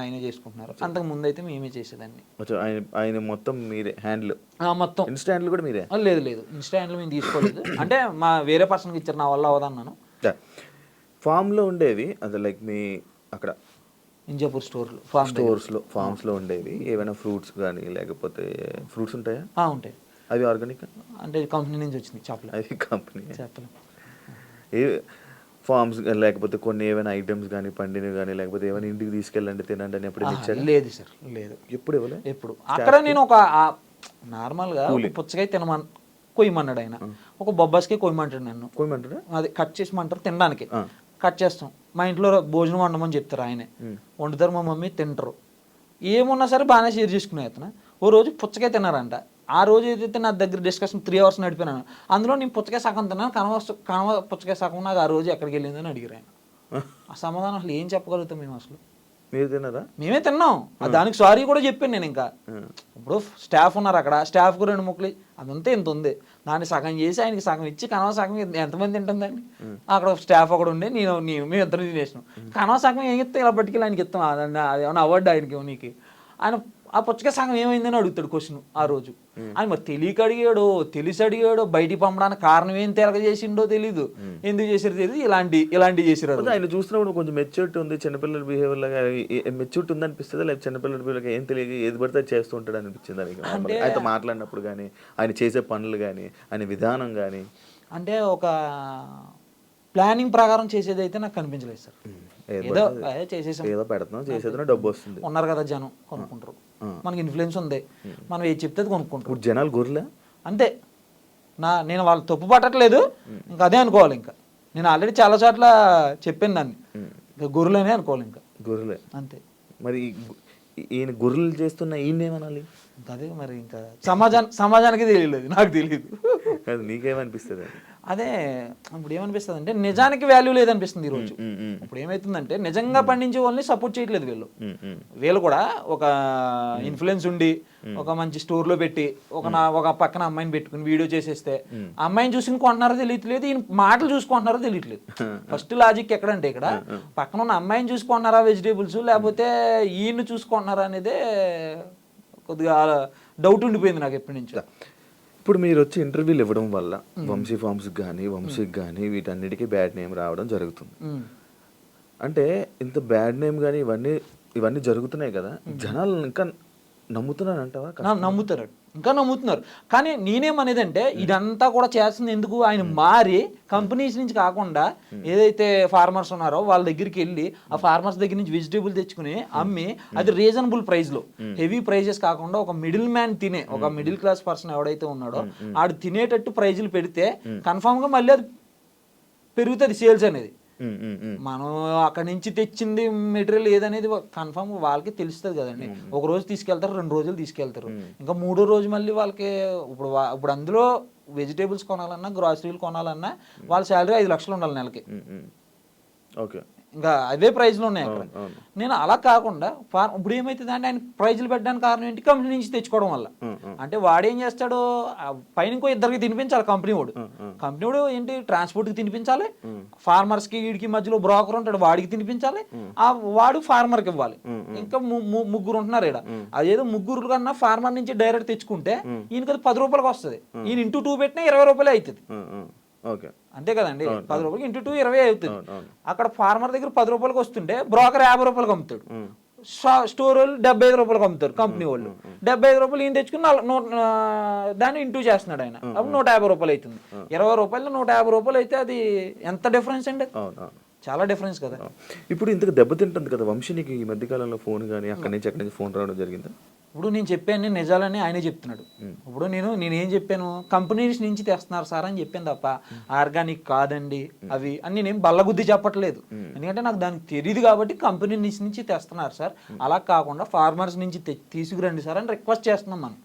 ఆయనే చేసుకుంటున్నారు. అంతకు ముందు అయితే మేమే చేసేదాన్ని. ఆయన మొత్తం మీరే హ్యాండిల్? మొత్తం ఇన్స్టా హ్యాండిల్ కూడా మీరే? లేదు ఇన్స్టా హ్యాండిల్ మేము తీసుకోలేదు. అంటే మా వేరే పర్సన్కి ఇచ్చారు, నా వల్ల అవదన్నాను. ఫామ్లో ఉండేవి అది లైక్ మీ అక్కడ ఇంజాపూర్ ఫార్మ్స్లో ఉండేవి ఏమైనా ఫ్రూట్స్ కానీ లేకపోతే ఫ్రూట్స్ ఉంటాయా? ఉంటాయి. అవి ఆర్గానిక్ అంటే కంపెనీ నుంచి వచ్చింది చేపలు. అవి కంపెనీ చేపలు ఏ ఫార్మ్స్ లేకపోతే కొన్ని ఏమైనా ఐటమ్స్ కానీ పండినవి కానీ లేకపోతే ఏమైనా ఇంటికి తీసుకెళ్ళండి తినండి అని ఎప్పుడు ఇచ్చారు? లేదు సార్, లేదు. ఎప్పుడు ఇవ్వలే. ఎప్పుడు అక్కడ నేను ఒక నార్మల్గా పుచ్చకాయ కొయ్యమన్నాడు ఆయన, ఒక బొబ్బాస్కే కొయ్యమంటాడు నన్ను. కొయ్యమంటాడు అది కట్ చేసిమంటారు తినడానికి, కట్ చేస్తాం. మా ఇంట్లో భోజనం వండమని చెప్తారు, ఆయనే వండుతారు, మా మమ్మీ తింటారు. ఏమున్నా సరే బాగానే షేర్ చేసుకునే అతను. ఓ రోజు పుచ్చకాయ తిన్నారంట. ఆ రోజు ఏదైతే నా దగ్గర డిస్కషన్ 3 hours నడిపినాను, అందులో నేను పుచ్చకాయ సగం తిన్నాను, కనవ పుచ్చకాయ సగం నాకు ఆ రోజు ఎక్కడికి వెళ్ళిందని అడిగారు ఆయన. ఆ సమాధానం అసలు ఏం చెప్పగలుగుతాం మేము? అసలు మీరు తిన్నారా? మేమే తిన్నాం. దానికి సారీ కూడా చెప్పాను నేను. ఇంకా ఇప్పుడు స్టాఫ్ ఉన్నారు అక్కడ, స్టాఫ్కు 2 ముక్కలు అదంతా ఇంత ఉంది, దాన్ని సగం చేసి ఆయనకి సగం ఇచ్చి కనవ సగం ఎంతమంది తింటుందండి? అక్కడ స్టాఫ్ ఒకడు ఉండే, మేము ఇద్దరు తినేసినాం. కనవ సగం ఏం ఇస్తాం, ఇలా పట్టుకెళ్ళి ఆయనకి ఇస్తాం, అదేమన్నా అవార్డు ఆయనకి నీకు. ఆయన ఆ పుచ్చకాయ సగం ఏమైందని అడుగుతాడు క్వశ్చన్ ఆ రోజు. ఆయన మరి తెలియక అడిగాడో తెలిసి అడిగాడో, బయటికి పంపడానికి కారణం ఏం తెలక చేసిండో తెలీదు, ఎందుకు చేసారో తెలియదు, ఇలాంటి చేసారు. ఆయన చూసినప్పుడు కొంచెం మెచ్యూరిటీ ఉంది, చిన్నపిల్లల బిహేవియర్ లాగా మెచ్యూరిటీ ఉంది అనిపిస్తుంది, లేకపోతే చిన్నపిల్లల బిహేవియర్ ఏం తెలియక ఏది పడితే చేస్తూ ఉంటాడు అనిపించింది ఆయనకి ఆయనతో మాట్లాడినప్పుడు కానీ, ఆయన చేసే పనులు కానీ, ఆయన విధానం కానీ? అంటే ఒక ప్లానింగ్ ప్రకారం చేసేది అయితే నాకు కనిపించలేదు సార్. ఏదో చేసేసాం, ఏదో పెడుతున్నాం, చేసేదో డబ్బు వస్తుంది. ఉన్నారు కదా జనం, కొనుక్కుంటారు, మనకి ఇన్ఫ్లుయెన్స్ ఉంది, మనం ఏది చెప్తే కొనుక్కుంటారు. జనాలు గొర్రెలే అంతే. నేను వాళ్ళు తప్పు పట్టట్లేదు, ఇంకా అదే అనుకోవాలి. ఇంకా నేను ఆల్రెడీ చాలా చోట్ల చెప్పాను దాన్ని, ఇంకా గొర్రెలనే అనుకోవాలి, ఇంకా గొర్రెలే అంతే. మరి ఈయన గొర్రెలు చేస్తున్న ఈయన ఏమనాలి? అదే మరి ఇంకా సమాజానికి తెలియలేదు, నాకు తెలియదు. నీకేమనిపిస్తుంది? అదే ఇప్పుడు ఏమనిపిస్తుంది అంటే నిజానికి వాల్యూ లేదనిపిస్తుంది ఈరోజు. ఇప్పుడు ఏమవుతుందంటే నిజంగా పండించే వాళ్ళని సపోర్ట్ చేయట్లేదు వీళ్ళు కూడా. ఒక ఇన్ఫ్లుయెన్స్ ఉండి ఒక మంచి స్టోర్లో పెట్టి ఒక పక్కన అమ్మాయిని పెట్టుకుని వీడియో చేసేస్తే అమ్మాయిని చూసి కొంటున్నారో తెలియట్లేదు, ఈయన మాటలు చూసుకుంటున్నారో తెలియట్లేదు. ఫస్ట్ లాజిక్ ఎక్కడంటే ఇక్కడ పక్కన ఉన్న అమ్మాయిని చూసుకుంటున్నారా వెజిటేబుల్స్, లేకపోతే ఈయన్ని చూసుకుంటున్నారా అనేదే కొద్దిగా డౌట్ ఉండిపోయింది నాకు ఎప్పటి నుంచో. ఇప్పుడు మీరు వచ్చి ఇంటర్వ్యూలు ఇవ్వడం వల్ల వంశీ ఫార్మ్స్కి కానీ వంశీకి కానీ వీటన్నిటికీ బ్యాడ్ నేమ్ రావడం జరుగుతుంది. అంటే ఇంత బ్యాడ్ నేమ్ కానీ ఇవన్నీ జరుగుతున్నాయి కదా, జనాలు ఇంకా నమ్ముతున్నారంటావా? నమ్ముతారు, ఇంకా నమ్ముతున్నారు. కానీ నేనేమనేది అంటే ఇదంతా కూడా చేస్తుంది ఎందుకు, ఆయన మారి కంపెనీస్ నుంచి కాకుండా ఏదైతే ఫార్మర్స్ ఉన్నారో వాళ్ళ దగ్గరికి వెళ్ళి ఆ ఫార్మర్స్ దగ్గర నుంచి వెజిటేబుల్ తెచ్చుకుని అమ్మి అది రీజనబుల్ ప్రైస్ లో, హెవీ ప్రైజెస్ కాకుండా ఒక మిడిల్ మ్యాన్ తినే, ఒక మిడిల్ క్లాస్ పర్సన్ ఎవడైతే ఉన్నాడో ఆడు తినేటట్టు ప్రైజులు పెడితే కన్ఫామ్ గా మళ్ళీ అది పెరుగుతుంది సేల్స్ అనేది. మనం అక్కడి నుంచి తెచ్చింది మెటీరియల్ ఏదనేది కన్ఫర్మ్ వాళ్ళకి తెలుస్తుంది కదండి. ఒక రోజు తీసుకెళ్తారు, 2 రోజులు తీసుకెళ్తారు, ఇంకా 3వ రోజు మళ్ళీ వాళ్ళకి ఇప్పుడు అందులో వెజిటేబుల్స్ కొనాలన్నా గ్రాసరీలు కొనాలన్నా వాళ్ళ శాలరీ 5 లక్షలు ఉండాలి నెలకి. ఓకే, ఇంకా అదే ప్రైజ్లో ఉన్నాయి అక్కడ. నేను అలా కాకుండా ఇప్పుడు ఏమైతుంది అంటే ఆయన ప్రైజ్లు పెట్టడానికి కారణం ఏంటి, కంపెనీ నుంచి తెచ్చుకోవడం వల్ల. అంటే వాడేం చేస్తాడు, పైన ఇంకో ఇద్దరికి తినిపించాలి కంపెనీ వాడు ఏంటి ట్రాన్స్పోర్ట్కి తినిపించాలి, ఫార్మర్స్కి వీడికి మధ్యలో బ్రోకర్ ఉంటాడు వాడికి తినిపించాలి, వాడు ఫార్మర్కి ఇవ్వాలి. ఇంకా 3 ఉంటున్నారు ఇక్కడ. అదేదో 3 కన్నా ఫార్మర్ నుంచి డైరెక్ట్ తెచ్చుకుంటే ఈయనకి అది 10 రూపాయలకి వస్తుంది, ఈయన ఇంటూ 2 పెట్టినా 20 రూపాయలే అవుతుంది. అంతే కదండి, 10 రూపాయలకి ఇంటూ 2 20 అవుతుంది. అక్కడ ఫార్మర్ దగ్గర 10 రూపాయలకి వస్తుంటే బ్రోకర్ 50 రూపాయలకి అమ్ముతాడు, స్టోర్ వాళ్ళు 75 రూపాయలకి అమ్ముతారు, కంపెనీ వాళ్ళు 75 రూపాయలు ఈయన తెచ్చుకుని దాన్ని ఇంటూ చేస్తున్నాడు ఆయన, అప్పుడు 150 రూపాయలు అవుతుంది. 20 రూపాయలు 150 రూపాయలు అయితే అది ఎంత డిఫరెన్స్ అండి, చాలా డిఫరెన్స్ కదా. ఇప్పుడు ఇంతకు దెబ్బతింటుంది కదా వంశీ, నీకు ఈ మధ్యకాలంలో ఫోన్ కానీ అక్కడి నుంచి ఫోన్ రావడం జరిగిందా? ఇప్పుడు నేను చెప్పాను నిజాలని ఆయనే చెప్తున్నాడు. ఇప్పుడు నేనేం చెప్పాను, కంపెనీస్ నుంచి తెస్తున్నారు సార్ అని చెప్పాను తప్ప ఆర్గానిక్ కాదండి అవి అని నేనేం బల్లగుద్ది చెప్పట్లేదు. ఎందుకంటే నాకు దానికి తెలియదు కాబట్టి కంపెనీ నుంచి తెస్తున్నారు సార్, అలా కాకుండా ఫార్మర్స్ నుంచి తీసుకురండి సార్ అని రిక్వెస్ట్ చేస్తున్నాం. మనం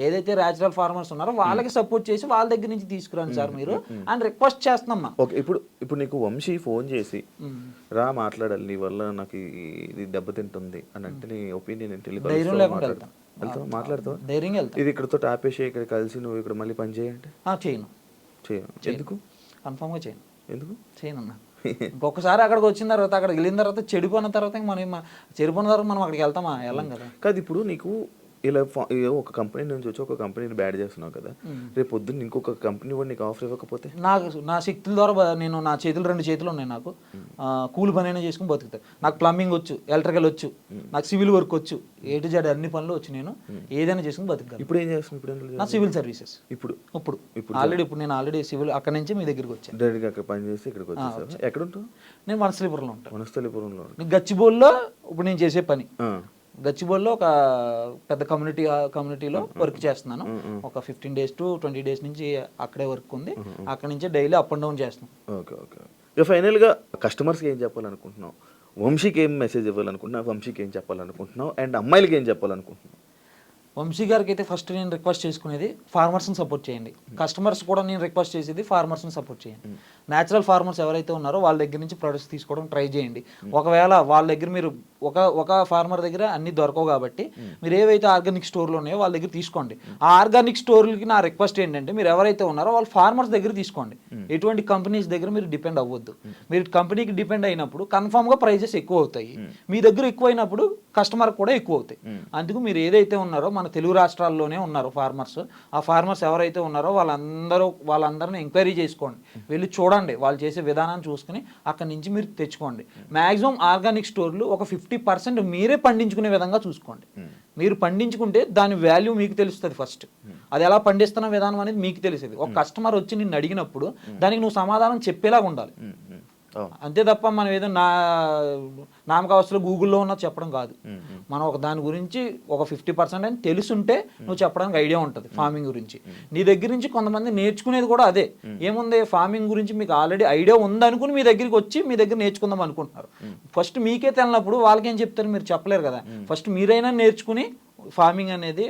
ఏదైతే న్యాచురల్ ఫార్మర్స్ ఉన్నారో వాళ్ళకి సపోర్ట్ చేసి వాళ్ళ దగ్గర నుంచి తీసుకురండి సార్ మీరు అని రిక్వెస్ట్ చేస్తున్నాం. ఇప్పుడు నీకు వంశీ ఫోన్ చేసి రా మాట్లాడాలి నీ వల్ల నాకు ఇది దెబ్బతింటుంది అని అంటే నీ ఒపీనియన్ ఏంటి? ధైర్యం లేకుండా వెళ్తాను, వెళ్తావా, మాట్లాడతావా? ధైర్యంగా వెళ్తాను. ఇది ఇక్కడతో ఆపేసి ఇక్కడ కలిసి నువ్వు ఇక్కడ మళ్ళీ పని చేయంటే చేయను, ఎందుకు? కన్ఫామ్గా చేయను. ఎందుకు చేయను అన్న. ఇంకొకసారి అక్కడికి వచ్చిన తర్వాత, అక్కడికి వెళ్ళిన తర్వాత, చెడిపోయిన తర్వాత చెడిపోయిన తర్వాత మనం అక్కడికి వెళ్తామా? వెళ్ళం కదా. కాదు, ఇప్పుడు నీకు ఇలా ఒక కంపెనీ నుంచి వచ్చి ఒక కంపెనీని బ్యాడ్ చేస్తున్నావు కదా, రేపు పొద్దున్న ఇంకొక కంపెనీ కూడా నీకు ఆఫర్ ఇవ్వకపోతే? నాకు నా శక్తుల ద్వారా నేను నా చేతులు 2 చేతులు ఉన్నాయి నాకు. కూలి పని అయినా చేసుకుని బతుకుతాను. నాకు ప్లంబింగ్ వచ్చు, ఎలక్ట్రికల్ వచ్చు, నాకు సివిల్ వర్క్ వచ్చు, A to Z అన్ని పనులు వచ్చు. నేను ఏదైనా చేసుకుని బతుకుతాను. ఇప్పుడు ఏం చేస్తున్నావు? ఇప్పుడు నా సివిల్ సర్వీసెస్. ఇప్పుడు నేను ఆల్రెడీ సివిల్ అక్కడ నుంచి మీ దగ్గరికి వచ్చాను. డైరెక్ట్గా అక్కడ పని చేసి ఇక్కడికి వచ్చేసావా? ఎక్కడ ఉంటావు? నేను వనస్థలిపురంలో ఉంటాను. వనస్థలిపురంలో. గచ్చిబౌలిలో ఇప్పుడు నేను చేసే పని, గచ్చిబౌలిలో ఒక పెద్ద కమ్యూనిటీలో వర్క్ చేస్తున్నాను. ఒక 15 days to 20 days నుంచి అక్కడే వర్క్ ఉంది. అక్కడ నుంచే డైలీ అప్ అండ్ డౌన్ చేస్తున్నాం. Okay okay. ఇక ఫైనల్గా కస్టమర్స్కి ఏం చెప్పాలనుకుంటున్నావు? వంశీకి ఏం మెసేజ్ ఇవ్వాలనుకుంటున్నావు? వంశీకి ఏం చెప్పాలనుకుంటున్నావు? అండ్ అమ్మాయిలకి ఏం చెప్పాలనుకుంటున్నావు? వంశీ గారికి అయితే ఫస్ట్ నేను రిక్వెస్ట్ చేసుకునేది ఫార్మర్స్ని సపోర్ట్ చేయండి. కస్టమర్స్ కూడా నేను రిక్వెస్ట్ చేసేది ఫార్మర్స్ని సపోర్ట్ చేయండి. న్యాచురల్ ఫార్మర్స్ ఎవరైతే ఉన్నారో వాళ్ళ దగ్గర నుంచి ప్రొడక్ట్స్ తీసుకోవడం ట్రై చేయండి. ఒకవేళ వాళ్ళ దగ్గర మీరు ఒక ఫార్మర్ దగ్గర అన్ని దొరకవు కాబట్టి మీరు ఏవైతే ఆర్గానిక్ స్టోర్లు ఉన్నాయో వాళ్ళ దగ్గర తీసుకోండి. ఆ ఆర్గానిక్ స్టోర్లకి నా రిక్వెస్ట్ ఏంటంటే, మీరు ఎవరైతే ఉన్నారో వాళ్ళు ఫార్మర్స్ దగ్గర తీసుకోండి. ఎటువంటి కంపెనీస్ దగ్గర మీరు డిపెండ్ అవ్వద్దు. మీరు కంపెనీకి డిపెండ్ అయినప్పుడు కన్ఫామ్గా ప్రైజెస్ ఎక్కువ అవుతాయి. మీ దగ్గర ఎక్కువ అయినప్పుడు కస్టమర్ కూడా ఎక్కువ అవుతాయి. అందుకు మీరు ఏదైతే ఉన్నారో మన తెలుగు రాష్ట్రాల్లోనే ఉన్నారు ఫార్మర్స్. ఆ ఫార్మర్స్ ఎవరైతే ఉన్నారో వాళ్ళందరినీ ఎంక్వైరీ చేసుకోండి, వెళ్ళి చూడండి, వాళ్ళు చేసే విధానాన్ని చూసుకుని అక్కడి నుంచి మీరు తెచ్చుకోండి. మ్యాక్సిమం ఆర్గానిక్ స్టోర్లు ఒక 50% మీరే పండించుకునే విధంగా చూసుకోండి. మీరు పండించుకుంటే దాని వాల్యూ మీకు తెలుస్తుంది. ఫస్ట్ అది ఎలా పండిస్తున్న విధానం అనేది మీకు తెలిసేది. ఒక కస్టమర్ వచ్చి నిన్ను అడిగినప్పుడు దానికి నువ్వు సమాధానం చెప్పేలాగా ఉండాలి. అంతే తప్ప మనం ఏదో నామకావస్థలో గూగుల్లో ఉన్నది చెప్పడం కాదు. మనం ఒక దాని గురించి ఒక 50% అని తెలుసుంటే నువ్వు చెప్పడానికి ఐడియా ఉంటుంది ఫార్మింగ్ గురించి. నీ దగ్గర నుంచి కొంతమంది నేర్చుకునేది కూడా అదే. ఏముంది, ఫార్మింగ్ గురించి మీకు ఆల్రెడీ ఐడియా ఉందనుకుని మీ దగ్గరికి వచ్చి మీ దగ్గర నేర్చుకుందాం అనుకుంటున్నారు. ఫస్ట్ మీకే తెలినప్పుడు వాళ్ళకేం చెప్తారు? మీరు చెప్పలేరు కదా. ఫస్ట్ మీరైనా నేర్చుకుని ఫార్మింగ్ అనేది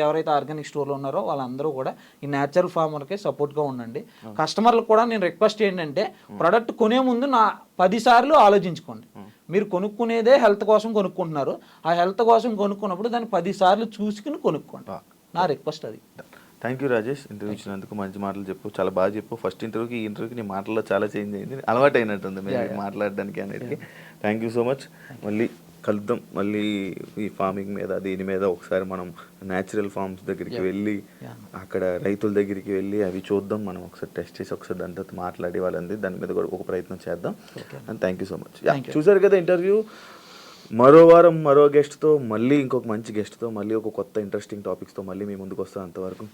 ఎవరైతే ఆర్గానిక్ స్టోర్లో ఉన్నారో వాళ్ళందరూ కూడా ఈ న్యాచురల్ ఫార్మర్కే సపోర్ట్గా ఉండండి. కస్టమర్లకు కూడా నేను రిక్వెస్ట్ ఏంటంటే, ప్రోడక్ట్ కొనే ముందు 10 సార్లు ఆలోచించుకోండి. మీరు కొనుక్కునేదే హెల్త్ కోసం కొనుక్కుంటున్నారు. ఆ హెల్త్ కోసం కొనుక్కున్నప్పుడు దాన్ని 10 సార్లు చూసుకుని కొనుక్కోండి. నా రిక్వెస్ట్ అది. థ్యాంక్ యూ రాజేష్, ఇంటర్వ్యూ ఇచ్చినందుకు. మంచి మాటలు చెప్పు, చాలా బాగా చెప్పు. ఫస్ట్ ఇంటర్వ్యూకి ఈ ఇంటర్వ్యూకి నీ మాటల్లో చాలా చేంజ్ అయింది, అలవాటు అయినట్టుంది మీరు మాట్లాడడానికి అన్నిటికీ. Thank you so much. మళ్ళీ కలుద్దాం. మళ్ళీ ఈ ఫార్మింగ్ మీద దీని మీద ఒకసారి మనం న్యాచురల్ ఫార్మ్స్ దగ్గరికి వెళ్ళి అక్కడ రైతుల దగ్గరికి వెళ్ళి అవి చూద్దాం. మనం ఒకసారి టెస్ట్ చేసి ఒకసారి దాని తర్వాత మాట్లాడి వాళ్ళంది దాని మీద కూడా ఒక ప్రయత్నం చేద్దాం. And thank you so much. చూసారు కదా ఇంటర్వ్యూ. మరో వారం మరో గెస్ట్తో, మళ్ళీ ఇంకొక మంచి గెస్ట్తో, మళ్ళీ ఒక కొత్త ఇంట్రెస్టింగ్ టాపిక్స్తో మళ్ళీ మీ ముందుకు వస్తాం. అంతవరకు